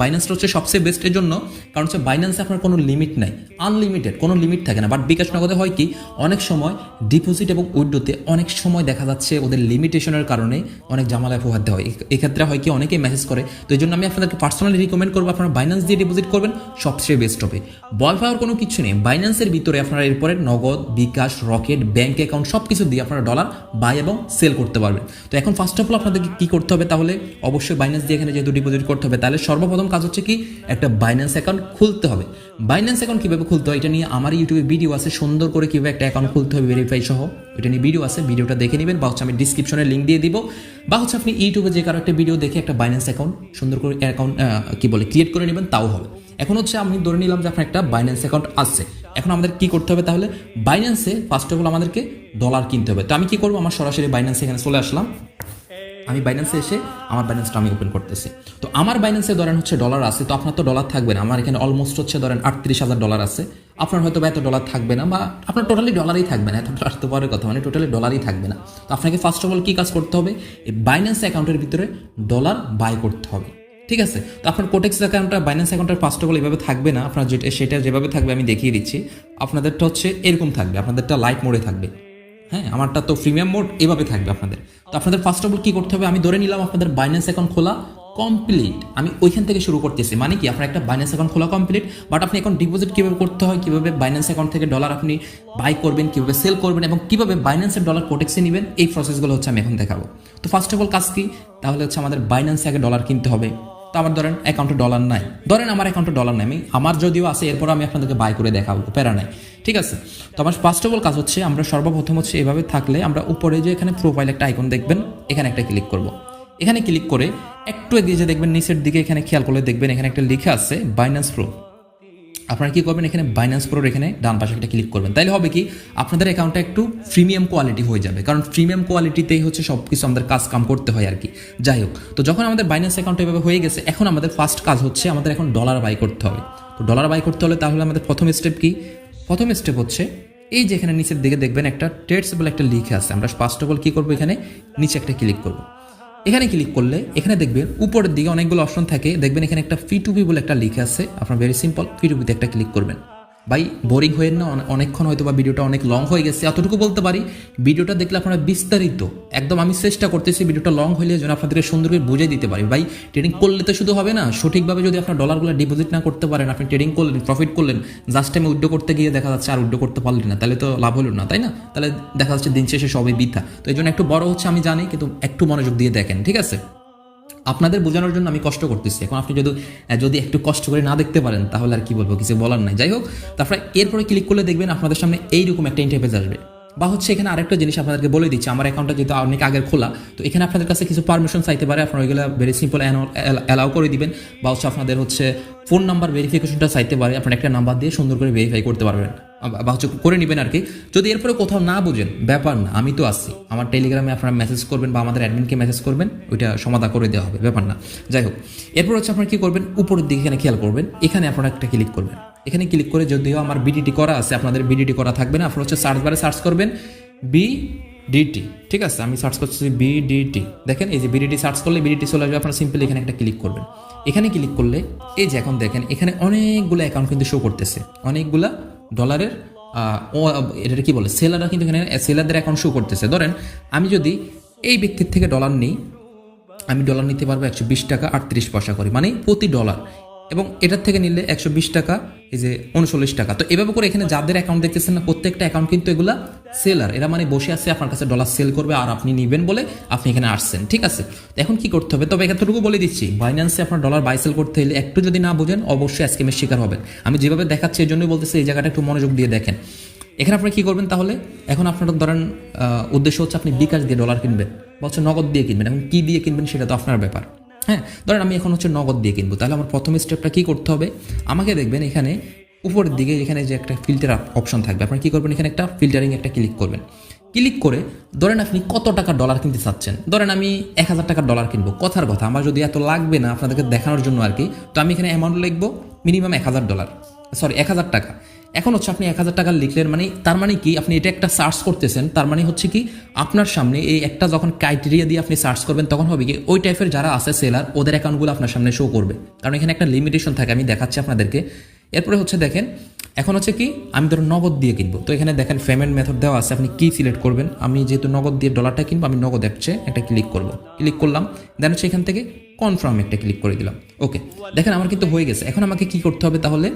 বাইন্যান্সটা হচ্ছে সবচেয়ে বেস্টের জন্য, কারণ হচ্ছে বাইন্যান্সে আপনার কোনো লিমিট নাই, আনলিমিটেড, কোনো লিমিট থাকে না। বাট বিকাশ, নগদে হয় কি, অনেক সময় ডিপোজিট এবং উইথড্রোতে অনেক সময় দেখা যাচ্ছে ওদের লিমিটেশনের কারণে অনেক ঝামেলায় পোহাতে হয়। এক্ষেত্রে হয় কি, অনেকেই মেসেজ করে। তো এই জন্য আমি আপনাদেরকে পার্সোনালি রিকমেন্ড করবো আপনারা বাইন্যান্স দিয়ে ডিপোজিট করবেন, সবচেয়ে বেস্ট হবে। ভয় পাওয়ার কোনো কিছু নেই, বাইন্যান্সের ভিতরে আপনারা এরপরে নগদ, বিকাশ, রকেট, ব্যাঙ্ক অ্যাকাউন্ট সব কিছু দিয়ে আপনারা ডলার বাই এবং সেল করতে পারবেন। তো এখন ফার্স্ট অফ অল আপনাদেরকে কী করতে হবে, তাহলে অবশ্যই বাইন্যান্স দিয়ে এখানে যেহেতু ডিপোজিট করতে হবে, তাহলে সর্বপ্রথম কাজ হচ্ছে কি, একটা বাইন্যান্স অ্যাকাউন্ট খুলতে হবে। বাইন্যান্স অ্যাকাউন্ট কীভাবে খুলতে হয় এটা নিয়ে আমার ইউটিউবে ভিডিও আছে, সুন্দর করে কীভাবে একটা অ্যাকাউন্ট খুলতে হবে ভেরিফাই সহ, এটা নিয়ে ভিডিও আছে, ভিডিওটা দেখে নেবেন, বা হচ্ছে আমি ডিসক্রিপশনে লিঙ্ক দিয়ে দিব, বা হচ্ছে আপনি ইউটিউবে যে কারো একটা ভিডিও দেখে একটা বাইন্যান্স অ্যাকাউন্ট সুন্দর করে অ্যাকাউন্ট ক্রিয়েট করে নেবেন, তাও হবে। এখন হচ্ছে আমি ধরে নিলাম যে আপনার একটা বাইন্যান্স অ্যাকাউন্ট আছে। এখন আমাদের কি করতে হবে, তাহলে বাইন্যান্সে ফার্স্ট অফ অল আমাদেরকে ডলার কিনতে হবে। তো আমি কি করবো, আমার সরাসরি বাইন্যান্সে এখানে চলে আসলাম। আমি বাইন্যান্সে এসে আমার বাইন্যান্সটা আমি ওপেন করতেছি। তো আমার বাইন্যান্সে ধরেন হচ্ছে ডলার আছে, তো আপনার তো ডলার থাকবে না। আমার এখানে অলমোস্ট হচ্ছে ধরেন 38,000 ডলার আছে, আপনার হয়তো বা এত ডলার থাকবে না, বা আপনার টোটালি ডলারই থাকবে না, এত ডলার তো পরের কথা, মানে টোটালি ডলারই থাকবে না। তো আপনাকে ফার্স্ট অফ অল কী কাজ করতে হবে, এই বাইন্যান্স অ্যাকাউন্টের ভিতরে ডলার বাই করতে হবে, ঠিক আছে? তো আপনার কোটেক্স অ্যাকাউন্টটা বাইন্যান্স অ্যাকাউন্টের ফার্স্ট অফ অল এভাবে থাকবে না, আপনার সেটা যেভাবে থাকবে আমি দেখিয়ে দিচ্ছি। আপনাদেরটা হচ্ছে এরকম থাকবে, আপনাদেরটা লাইট মোডে থাকবে, হ্যাঁ, আমারটা তো প্রিমিয়াম মোড, এভাবে থাকবে আপনাদের। তো আপনাদের ফার্স্ট অফ অল কী করতে হবে, আমি ধরে নিলাম আপনাদের বাইন্যান্স অ্যাকাউন্ট খোলা কমপ্লিট, আমি ওইখান থেকে শুরু করতেছি। মানে কি, আপনার একটা বাইন্যান্স অ্যাকাউন্ট খোলা কমপ্লিট, বাট আপনি এখন ডিপোজিট কীভাবে করতে হয়, কীভাবে বাইন্যান্স অ্যাকাউন্ট থেকে ডলার আপনি বাই করবেন, কীভাবে সেল করবেন, এবং কীভাবে বাইন্যান্সের ডলার কোটেক্সে নেবেন, এই প্রসেসগুলো হচ্ছে আমি এখন দেখাবো। তো ফার্স্ট অফ অল কাজ কি, তাহলে হচ্ছে আমাদের বাইন্যান্সে আগে ডলার কিনতে হবে। তো আমার ধরেন অ্যাকাউন্টে ডলার নাই, ধরেন আমার অ্যাকাউন্টে ডলার নাই, আমার যদিও আছে, এরপর আমি আপনাদেরকে বাই করে দেখাবো, প্যারা নাই, ঠিক আছে? তো আমার ফার্স্ট অফ অল কাজ হচ্ছে, আমরা সর্বপ্রথম হচ্ছে এভাবে থাকলে আমরা উপরে যে এখানে প্রোফাইল একটা আইকন দেখবেন, এখানে একটা ক্লিক করব। এখানে ক্লিক করে একটু এগিয়ে যে দেখবেন নিচের দিকে, এখানে খেয়াল করলে দেখবেন এখানে একটা লেখা আছে বাইন্যান্স প্রো। আপনারা কি করবেন, এখানে বাইন্যান্স প্রোর এখানে ডান পাশে একটা ক্লিক করবেন। তাইলে হবে কি, আপনাদের অ্যাকাউন্টটা একটু প্রিমিয়াম কোয়ালিটি হয়ে যাবে, কারণ প্রিমিয়াম কোয়ালিটিতেই হচ্ছে সব কিছু আমাদের কাম করতে হয় আর কি। যাই হোক, তো যখন আমাদের বাইন্যান্স অ্যাকাউন্ট এভাবে হয়ে গেছে, এখন আমাদের ফার্স্ট কাজ হচ্ছে আমাদের এখন ডলার বাই করতে হবে। তো ডলার বাই করতে হলে তাহলে আমাদের প্রথম স্টেপ কি, প্রথম স্টেপ হচ্ছে এই যে এখানে নিচের দিকে দেখবেন একটা ট্রেডস বলে একটা লিখে আছে, আমরা ফার্স্ট অফ অল কী করবো, এখানে নিচে একটা ক্লিক করবো। এখানে ক্লিক করলে এখানে দেখবেন উপরের দিকে অনেকগুলো অপশন থাকে, দেখবেন এখানে একটা P2P বলে একটা লিখে আছে, আপনার ভেরি সিম্পল, P2P-তে একটা ক্লিক করবেন। ভাই বোরিং হয়ে না, অনেকক্ষণ হয়তো বা ভিডিওটা অনেক লং হয়ে গেছে, এতটুকু বলতে পারি, ভিডিওটা দেখলে আপনারা বিস্তারিত একদম, আমি চেষ্টা করতেছি ভিডিওটা লং হইলে যেন আপনাদেরকে সুন্দর করে বুঝিয়ে দিতে পারি। ভাই ট্রেডিং করলে তো শুধু হবে না, সঠিকভাবে যদি আপনার ডলারগুলো ডিপোজিট না করতে পারেন, আপনি ট্রেডিং করলেন, প্রফিট করলেন, জাস্ট টাইমে উইথড্র করতে গিয়ে দেখা যাচ্ছে আর উইথড্র করতে পারলেন না, তাহলে তো লাভ হলো না, তাই না? তাহলে দেখা যাচ্ছে দিন শেষে সবই বৃথা। তো এই জন্য একটু বড় হচ্ছে আমি জানি, কিন্তু একটু মনোযোগ দিয়ে দেখেন, ঠিক আছে? আপনাদের বোঝানোর জন্য আমি কষ্ট করতেছি। এখন আপনি যদি একটু কষ্ট করে না দেখতে পারেন, তাহলে আর কি বলবো, কিছু বলার নাই। যাই হোক, তারপরে এরপরে ক্লিক করলে দেখবেন আপনাদের সামনে এইরকম একটা ইন্টারফেস আসবে। বা হচ্ছে এখানে আরেকটা জিনিস আপনাদেরকে বলে দিচ্ছি, আমার অ্যাকাউন্টটা যেহেতু অনেক আগের খোলা, তো এখানে আপনাদের কাছে কিছু পারমিশন চাইতে পারে, আপনারা ওইগুলো ভেরি সিম্পল অ্যালাউ করে দিবেন। বা হচ্ছে আপনাদের হচ্ছে ফোন নাম্বার ভেরিফিকেশনটা চাইতে পারে, আপনারা একটা নাম্বার দিয়ে সুন্দর করে ভেরিফাই করতে পারবেন। বা হচ্ছে করে নেবেন আর কি। যদি এরপরে কোথাও না বুঝেন ব্যাপার না, আমি তো আসছি, আমার টেলিগ্রামে আপনারা মেসেজ করবেন বা আমাদের অ্যাডমিনকে মেসেজ করবেন, ওইটা সমাধান করে দেওয়া হবে, ব্যাপার না। যাই হোক, এরপর হচ্ছে আপনারা কী করবেন, উপরের দিকে এখানে খেয়াল করবেন, এখানে আপনারা একটা ক্লিক করবেন। এখানে ক্লিক করে যদিও আমার বিডিটি করা আছে, আপনাদের বিডিটি করা থাকবে না, আপনারা হচ্ছে সার্চ বারে সার্চ করবেন বিডিটি, ঠিক আছে। আমি সার্চ করছি বিডিটি, দেখেন এই যে বিডিটি সার্চ করলে বিডিটি চলে আসবে, আপনারা সিম্পলি এখানে একটা ক্লিক করবেন। এখানে ক্লিক করলে এই যে এখন দেখেন এখানে অনেকগুলো অ্যাকাউন্ট কিন্তু শো করতেছে, অনেকগুলা ডলারের এটা কি বলে সেলাররা কিন্তু এখানে সেলারদের অ্যাকাউন্ট শো করতেছে। ধরেন আমি যদি এই ব্যক্তির থেকে ডলার নিই, আমি ডলার নিতে পারবো 120 টাকা 38 পয়সা করে, মানে প্রতি ডলার, এবং এটার থেকে নিলে 120 টাকা, এই যে 39 টাকা। তো এভাবে করে এখানে যাদের অ্যাকাউন্ট দেখতেছেন না, প্রত্যেকটা অ্যাকাউন্ট কিন্তু এগুলা সেলার, এরা মানে বসে আছে আপনার কাছে ডলার সেল করবে আর আপনি নিবেন বলে আপনি এখানে আসছেন, ঠিক আছে। তো এখন কি করতে হবে, তবে এতটুকু বলে দিচ্ছি, বাইন্যান্সে আপনার ডলার বাই সেল করতে হলে একটু যদি না বুঝেন অবশ্যই স্ক্যামের শিকার হবেন। আমি যেভাবে দেখাচ্ছি এই জন্যই বলতেছি এই জায়গাটা একটু মনোযোগ দিয়ে দেখেন। এখানে আপনি কি করবেন তাহলে, এখন আপনার ধরেন উদ্দেশ্য হচ্ছে আপনি বিকাশ দিয়ে ডলার কিনবেন বা হচ্ছে নগদ দিয়ে কিনবেন, এখন কী দিয়ে কিনবেন সেটা তো আপনার ব্যাপার। হ্যাঁ, ধরেন আমি এখন হচ্ছে নগদ দিয়ে কিনবো, তাহলে আমার প্রথম স্টেপটা কী করতে হবে, আমাকে দেখবেন এখানে উপরের দিকে এখানে যে একটা ফিল্টার অপশন থাকবে, আপনার কী করবেন, এখানে একটা ফিল্টারিং একটা ক্লিক করবেন। ক্লিক করে ধরেন আপনি কত টাকা ডলার কিনতে চাচ্ছেন, ধরেন আমি 1000 টাকার ডলার কিনবো, কথার কথা আমার যদি এত লাগবে না আপনাদেরকে দেখানোর জন্য আর কি, তো আমি এখানে অ্যামাউন্ট লিখবো মিনিমাম 1000 টাকা। এখন হচ্ছে আপনি 1000 টাকা লিখলেন, মানে তার মানে কি আপনি এটা একটা সার্চ করতেছেন, তার মানে হচ্ছে কি আপনার সামনে এই একটা যখন ক্রাইটেরিয়া দিয়ে আপনি সার্চ করবেন তখন হবে কি ওই টাইপের যারা আছে সেলার ওদের অ্যাকাউন্টগুলো আপনার সামনে শো করবে, কারণ এখানে একটা লিমিটেশন থাকে, আমি দেখাচ্ছি আপনাদেরকে। এরপরে হচ্ছে দেখেন এখন হচ্ছে কি আমি ধরুন নগদ দিয়ে কিনবো, তো এখানে দেখেন পেমেন্ট মেথড দেওয়া আছে, আপনি কি সিলেক্ট করবেন। আমি যেহেতু নগদ দিয়ে ডলারটা কিনবো, আমি নগদ অ্যাপসে একটা ক্লিক করবো, ক্লিক করলাম, দেন হচ্ছে এখান থেকে কনফার্ম একটা ক্লিক করে দিলাম। ওকে, দেখেন আমার কিন্তু হয়ে গেছে। এখন আমাকে কি করতে হবে তাহলে,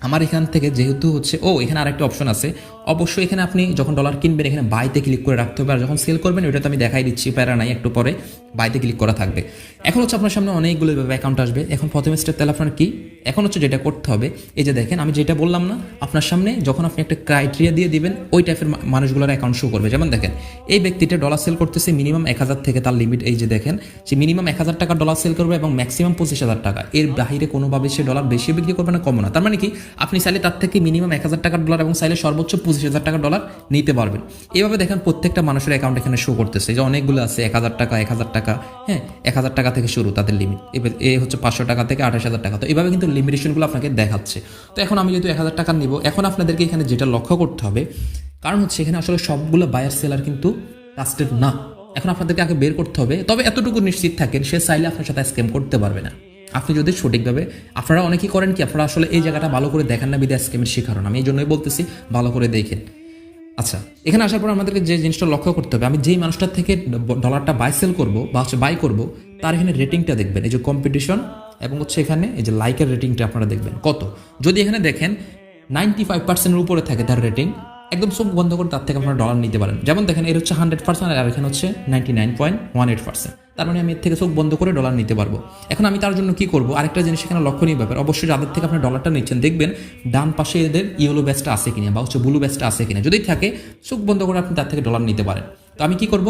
আমার এখান থেকে যেহেতু হচ্ছে এখানে আরেকটা অপশন আছে, অবশ্যই এখানে আপনি যখন ডলার কিনবেন এখানে বাইতে ক্লিক করে রাখতে হবে, আর যখন সেল করবেন ওইটা তো আমি দেখাই দিচ্ছি, প্যারা নাই, একটু পরে বাইতে ক্লিক করা থাকবে। এখন হচ্ছে আপনার সামনে অনেকগুলো অ্যাকাউন্ট আসবে। এখন প্রথম স্টেপ তাহলে আপনার কি, এখন হচ্ছে যেটা করতে হবে, এই যে দেখেন আমি যেটা বললাম না, আপনার সামনে যখন আপনি একটা ক্রাইটেরিয়া দিয়ে দিবেন ওই টাইপের মানুষগুলোর অ্যাকাউন্ট শো করবে। যেমন দেখেন এই ব্যক্তিটা ডলার সেল করতেছে মিনিমাম 1000 থেকে, তার লিমিট এই যে দেখেন, সে মিনিমাম 1000 টাকা ডলার সেল করবে এবং ম্যাক্সিমাম 25,000 টাকা, এর বাইরে কোনোভাবে সে ডলার বেশি বিক্রি করবে না, কমও না। তার মানে কি আপনি চাইলে তার থেকে মিনিমাম 1000 টাকার ডলার এবং চাইলে সর্বোচ্চ 25,000 টাকার ডলার নিতে পারবেন। এইভাবে দেখেন প্রত্যেকটা মানুষের অ্যাকাউন্ট এখানে শো করতেছে, যে অনেকগুলো আছে 1000 টাকা 1000 টাকা, হ্যাঁ 1000 টাকা থেকে শুরু তাদের লিমিট, এ হচ্ছে 500 টাকা থেকে 28,000 টাকা। তো এইভাবে কিন্তু লিমিটেশনগুলো আপনাকে দেখাচ্ছে। তো এখন আমি যেহেতু 1000 টাকা নিব, এখন আপনাদেরকে এখানে যেটা লক্ষ্য করতে হবে, কারণ হচ্ছে এখানে আসলে সবগুলো বায়ার সেলার কিন্তু ট্রাস্টেড না। এখন আপনাদেরকে আগে বের করতে হবে, তবে এতটুকু নিশ্চিত থাকেন সে চাইলে আপনার সাথে স্ক্যাম করতে পারবে না, আপনি যদি সঠিকভাবে। আপনারা অনেকেই করেন কি, আপনারা আসলে এই জায়গাটা ভালো করে দেখেন না, বিদে স্ক্যামের শিকার হন। আমি এই জন্যই বলতেছি ভালো করে দেখেন। আচ্ছা, এখানে আসার পর আমাদেরকে যে জিনিসটা লক্ষ্য করতে হবে, আমি যেই মানুষটার থেকে ডলারটা বাই সেল করবো বা হচ্ছে বাই করবো, তার এখানে রেটিংটা দেখবেন, এই যে কম্পিটিশন এবং হচ্ছে এখানে এই যে লাইকের রেটিংটা আপনারা দেখবেন কত। যদি এখানে দেখেন 95%-এর উপরে থাকে তার রেটিং, একদম চোখ বন্ধ করে তার থেকে আপনারা ডলার নিতে পারেন। যেমন দেখেন এর হচ্ছে 100% আর এখানে হচ্ছে 99.18%, তার মানে আমি এর থেকে চোখ বন্ধ করে ডলার নিতে পারবো। এখন আমি তার জন্য কি করবো, আরেকটা জিনিস এখানে লক্ষণীয় ব্যাপার, অবশ্যই যাদের থেকে আপনি ডলারটা নিচ্ছেন দেখবেন ডান পাশে এদের ইয়েলো ব্যাচটা আছে কিনা বা হচ্ছে ব্লু ব্যাচটা আছে কিনা, যদি থাকে চোখ বন্ধ করে আপনি তার থেকে ডলার নিতে পারেন। তো আমি কি করব,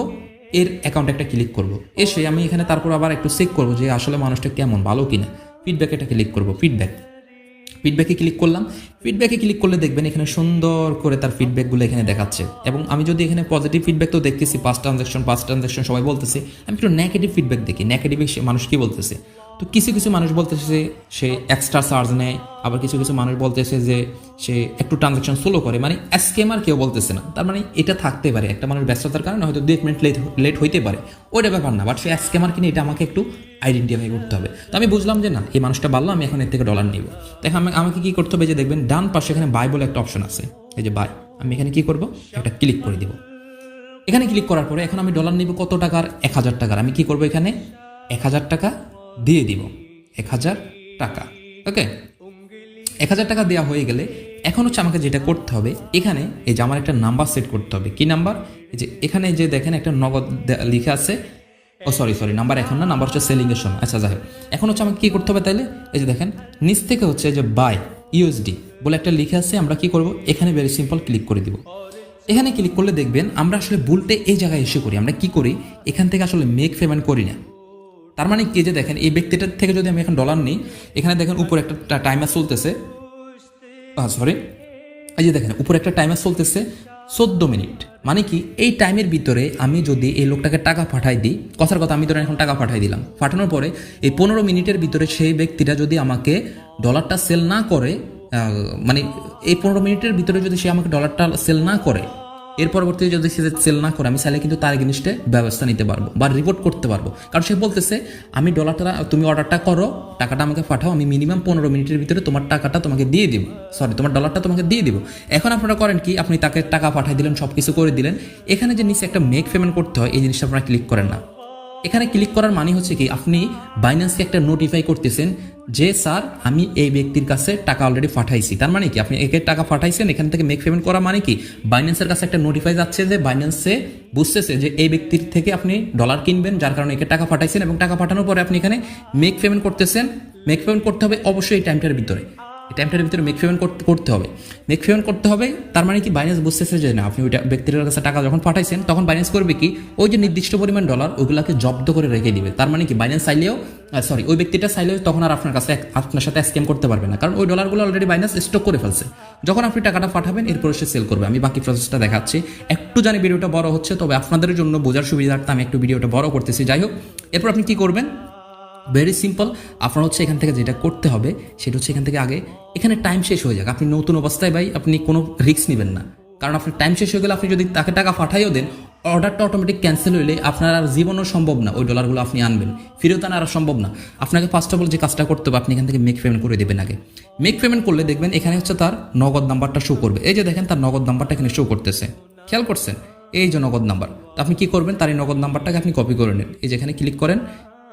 এর অ্যাকাউন্টে একটা ক্লিক করব, এসে আমি এখানে তারপর আবার একটু চেক করবো যে আসলে মানুষটা কেমন, ভালো কিনা। ফিডব্যাকে একটা ক্লিক করবো, ফিডব্যাকে ক্লিক করলাম। ফিডব্যাকে ক্লিক করলে দেখবেন এখানে সুন্দর করে তার ফিডব্যাকগুলো এখানে দেখাচ্ছে। এবং আমি যদি এখানে পজিটিভ ফিডব্যাক তো দেখতেছি, পাঁচ ট্রানজাকশন সবাই বলতেছে, আমি একটু নেগেটিভ ফিডব্যাক দেখি, নেগেটিভ মানুষ কি বলতেছে। তো কিছু কিছু মানুষ বলতেছে যে সে এক্সট্রা চার্জ নেয়, আবার কিছু কিছু মানুষ বলতেছে যে সে একটু ট্রানজাকশন স্লো করে, মানে স্ক্যামার কেউ বলতেছে না। তার মানে এটা থাকতে পারে, একটা মানুষ ব্যস্ততার কারণে হয়তো 2 মিনিট লেট হইতে পারে, ওইটা ব্যাপার না, বাট সে স্ক্যামার কিনে এটা আমাকে একটু আইডেন্টিফাই করতে হবে। তো আমি বুঝলাম যে না, এই মানুষটা ভালো, আমি এখন এর থেকে ডলার নিব। দেখেন আমাকে কি করতে হবে, যে দেখবেন ডান পাশে এখানে বাই বলে একটা অপশন আছে, এই যে বাই, আমি এখানে কি করব, একটা ক্লিক করে দিব। এখানে ক্লিক করার পরে এখন আমি ডলার নিব কত টাকার, 1000 টাকার। আমি কি করব, এখানে 1000 টাকা দিয়ে দিব, 1000 টাকা। ওকে, 1000 টাকা দেওয়া হয়ে গেলে এখন হচ্ছে আমাকে যেটা করতে হবে, এখানে এই যে আমার একটা নাম্বার সেট করতে হবে। কি নাম্বার, এই যে এখানে যে দেখেন একটা নগদ লিখে আছে, সরি নাম্বার এখন না, নাম্বার হচ্ছে সেলিং এর সময়। আচ্ছা যাই হোক, এখন হচ্ছে আমাকে কি করতে হবে তাইলে, এই যে দেখেন নিচ থেকে হচ্ছে যে বাই ইউএসডি বলে একটা লিখে আছে, আমরা কি করব, এখানে ভেরি সিম্পল ক্লিক করে দিব। এখানে ক্লিক করলে দেখবেন আমরা আসলে ভুলটা এই জায়গায় এসে করি, আমরা কি করি, এখান থেকে আসলে মেক পেমেন্ট করি না। তার মানে কি, যে দেখেন এই ব্যক্তিটার থেকে যদি আমি এখন ডলার নিই, এখানে দেখেন উপরে একটা টাইমার চলতেছে, এই যে দেখেন উপরে একটা টাইমার চলতেছে 14 মিনিট। মানে কি এই টাইমের ভিতরে আমি যদি এই লোকটাকে টাকা পাঠাই দিই, কথার কথা আমি ধরেন এখন টাকা পাঠাই দিলাম, পাঠানোর পরে এই 15 মিনিটের ভিতরে সেই ব্যক্তিটা যদি আমাকে ডলারটা সেল না করে, মানে এই 15 মিনিটের ভিতরে যদি সে আমাকে ডলারটা সেল না করে, এর পরবর্তীতে যদি সে সেল না করে, আমি চাইলে কিন্তু তার এগেইনস্টে ব্যবস্থা নিতে পারবো বা রিপোর্ট করতে পারবো। কারণ সে বলতেছে আমি ডলারটা, তুমি অর্ডারটা করো, টাকাটা আমাকে পাঠাও, আমি মিনিমাম 15 মিনিটের ভিতরে তোমার টাকাটা তোমাকে দিয়ে দিব, তোমার ডলারটা তোমাকে দিয়ে দিব। এখন আপনারা করেন কি, আপনি তাকে টাকা পাঠাই দিলেন, সব কিছু করে দিলেন, এখানে যে নিচে একটা মেক পেমেন্ট করতে হয় এই জিনিসটা আপনারা ক্লিক করেন না। এখানে ক্লিক করার মানে হচ্ছে কি, আপনি বাইন্যান্সকে একটা নোটিফাই করতেছেন যে স্যার আমি এই ব্যক্তির কাছে টাকা অলরেডি পাঠাইছি। তার মানে কি আপনি একে টাকা পাঠাইছেন, এখান থেকে মেক পেমেন্ট করা মানে কি বাইন্যান্সের কাছে একটা নোটিফাই যাচ্ছে যে বাইন্যান্সে বুঝতেছে যে এই ব্যক্তির থেকে আপনি ডলার কিনবেন, যার কারণে একে টাকা পাঠাইছেন, এবং টাকা পাঠানোর পরে আপনি এখানে মেক পেমেন্ট করতেছেন। মেক পেমেন্ট করতে হবে অবশ্যই এই টাইমটার ভিতরে, এই টাইমটার ভিতরে মেক পেমেন্ট করতে হবে। মেক পেমেন্ট করতে হবে তার মানে কি বাইন্যান্স বুঝতেছে যে না আপনি ওইটা ব্যক্তির কাছে টাকা যখন পাঠাইছেন, তখন বাইন্যান্স করবে কি ওই যে নির্দিষ্ট পরিমাণ ডলার ওইগুলোকে জব্দ করে রেখে দিবে। তার মানে কি বাইন্যান্স চাইলেও ওই ব্যক্তিটা চাইলেও তখন আর আপনার সাথে স্ক্যাম করতে পারবে না, কারণ ওই ডলারগুলো অলরেডি বাইন্যান্স স্টক করে ফেলছে। যখন আপনি টাকাটা পাঠাবেন এরপরে সে সেল করবে। আমি বাকি প্রসেসটা দেখাচ্ছি। একটু জানি ভিডিওটা বড় হচ্ছে, তবে আপনাদের জন্য বোঝার সুবিধার্থে আমি একটু ভিডিওটা বড় করতেছি। যাই হোক, এরপর আপনি কি করবেন, ভেরি সিম্পল। আপনার হচ্ছে এখান থেকে যেটা করতে হবে সেটা হচ্ছে এখান থেকে আগে এখানে টাইম শেষ হয়ে যাক। আপনি নতুন অবস্থায় ভাই আপনি কোনো রিস্ক নেবেন না, কারণ আপনার টাইম শেষ হয়ে গেলে আপনি যদি তাকে টাকা পাঠাইও দেন, অর্ডারটা অটোমেটিক ক্যান্সেল হইলে আপনার আর জীবনও সম্ভব না ওই ডলারগুলো আপনি আনবেন, ফেরত আনা আর সম্ভব না। আপনাকে ফার্স্ট অফ অল যে কাজটা করতে হবে, আপনি এখান থেকে মেক পেমেন্ট করে দেবেন। আগে মেক পেমেন্ট করলে দেখবেন এখানে হচ্ছে তার নগদ নাম্বারটা শো করবে। এই যে দেখেন তার নগদ নাম্বারটা এখানে শো করতেছে, খেয়াল করছেন, এই যে নগদ নাম্বার। তো আপনি কি করবেন, তার এই নগদ নাম্বারটাকে আপনি কপি করে নেন, এই যেখানে ক্লিক করেন,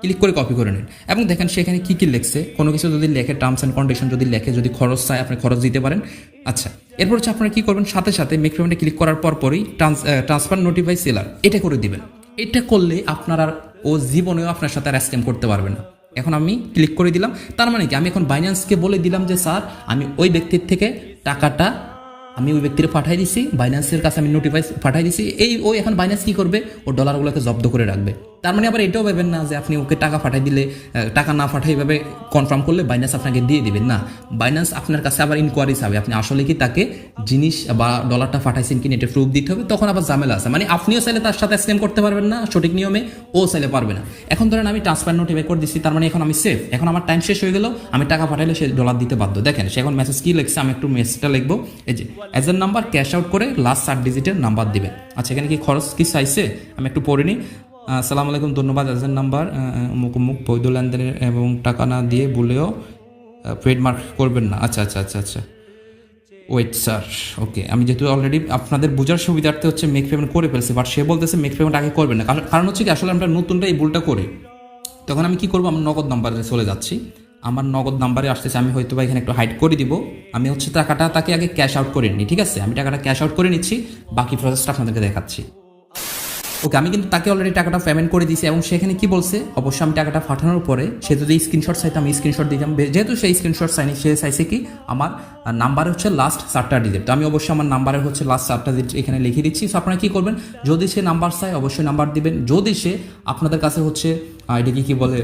ক্লিক করে কপি করে নিন, এবং দেখেন সেখানে কী কী লেখছে। কোনো কিছু যদি লেখে, টার্মস অ্যান্ড কন্ডিশন যদি লেখে, যদি খরচ চায় আপনি খরচ দিতে পারেন। আচ্ছা, এরপর হচ্ছে আপনারা কী করবেন, সাথে সাথে মেক পেমেন্টে ক্লিক করার পরই ট্রান্সফার নোটিফাই সেলার এটা করে দিবেন। এটা করলে আপনার আর ও জীবনেও আপনার সাথে আর স্ক্যাম করতে পারবে না। এখন আমি ক্লিক করে দিলাম, তার মানে কি আমি এখন বাইন্যান্সকে বলে দিলাম যে স্যার আমি ওই ব্যক্তির থেকে টাকাটা আমি ওই ব্যক্তির পাঠাই দিছি, বাইন্যান্সের কাছে আমি নোটিফাই পাঠাই দিছি। ওই এখন বাইন্যান্স কী করবে, ও ডলারগুলোকে জব্দ করে রাখবে। তার মানে আবার এটাও ভেবেন না যে আপনি ওকে টাকা পাঠাই দিলে, টাকা না পাঠাই এভাবে কনফার্ম করলে বাইন্যান্স আপনাকে দিয়ে দিবেন না। বাইন্যান্স আপনার কাছে আবার ইনকোয়ারিজ হবে, আপনি আসলে কি তাকে জিনিস বা ডলারটা পাঠাইছেন কিনা এটা প্রুফ দিতে হবে, তখন আবার ঝামেলা আছে। মানে আপনিও চাইলে তার সাথে স্ক্যাম করতে পারবেন না সঠিক নিয়মে, ও চাইলে পারবে না। এখন ধরেন আমি ট্রান্সফার নোটিফাই করে দিচ্ছি, তার মানে এখন আমি সেফ। এখন আমার টাইম শেষ হয়ে গেল, আমি টাকা পাঠাইলে সে ডলার দিতে বাধ্য। দেখেন সে এখন মেসেজ কি লিখছে, আমি একটু মেসেজটা লিখবো। এই যে এজেন্ট নাম্বার ক্যাশ আউট করে লাস্ট 4 ডিজিটের নাম্বার দিবেন। আচ্ছা, এখানে কি খরচ কি চাইছে, আমি একটু পড়ে নিই। আসসালামু আলাইকুম, ধন্যবাদ। এজেন্ট নাম্বার অমুক অমুক, বৈধ লেনদেনের এবং টাকা না দিয়ে ভুলেও ট্রেডমার্ক করবেন না। আচ্ছা আচ্ছা আচ্ছা আচ্ছা, ওয়েট স্যার, ওকে। আমি যেহেতু অলরেডি আপনাদের বোঝার সুবিধার্থে হচ্ছে মেক পেমেন্ট করে ফেলছি, বাট সে বলতেছে মেক পেমেন্ট আগে করবেন না। কারণ হচ্ছে কি আসলে আমরা নতুনটা এই ভুলটা করি। তখন আমি কি করবো, আমার নগদ নাম্বারে চলে যাচ্ছি। আমার নগদ নাম্বারে আসতেছে, আমি হয়তো বা এখানে একটু হাইড করে দিব। আমি হচ্ছে টাকাটা তাকে আগে ক্যাশ আউট করে নিই, ঠিক আছে? আমি টাকাটা ক্যাশ আউট করে নিচ্ছি, বাকি প্রসেসটা আপনাদেরকে দেখাচ্ছি। ওকে, আমি কিন্তু তাকে অলরেডি টাকাটা পেমেন্ট করে দিয়েছি, এবং সেখানে কি বলছে, অবশ্যই আমি টাকাটা পাঠানোর পরে সে যদি স্ক্রিনশট চাইতো আমি স্ক্রিনশট দিতাম। যেহেতু সেই স্ক্রিনশট চাইনি, সে চাইছে কি আমার নাম্বার হচ্ছে লাস্ট 4টা ডিজিট। তো আমি অবশ্যই আমার নাম্বারের হচ্ছে লাস্ট 4টা ডিজিট এখানে লিখে দিচ্ছি। সো আপনারা কি করবেন, যদি সে নাম্বার চায় অবশ্যই নাম্বার দিবেন। যদি সে আপনাদের কাছে হচ্ছে এটাকে কি বলে,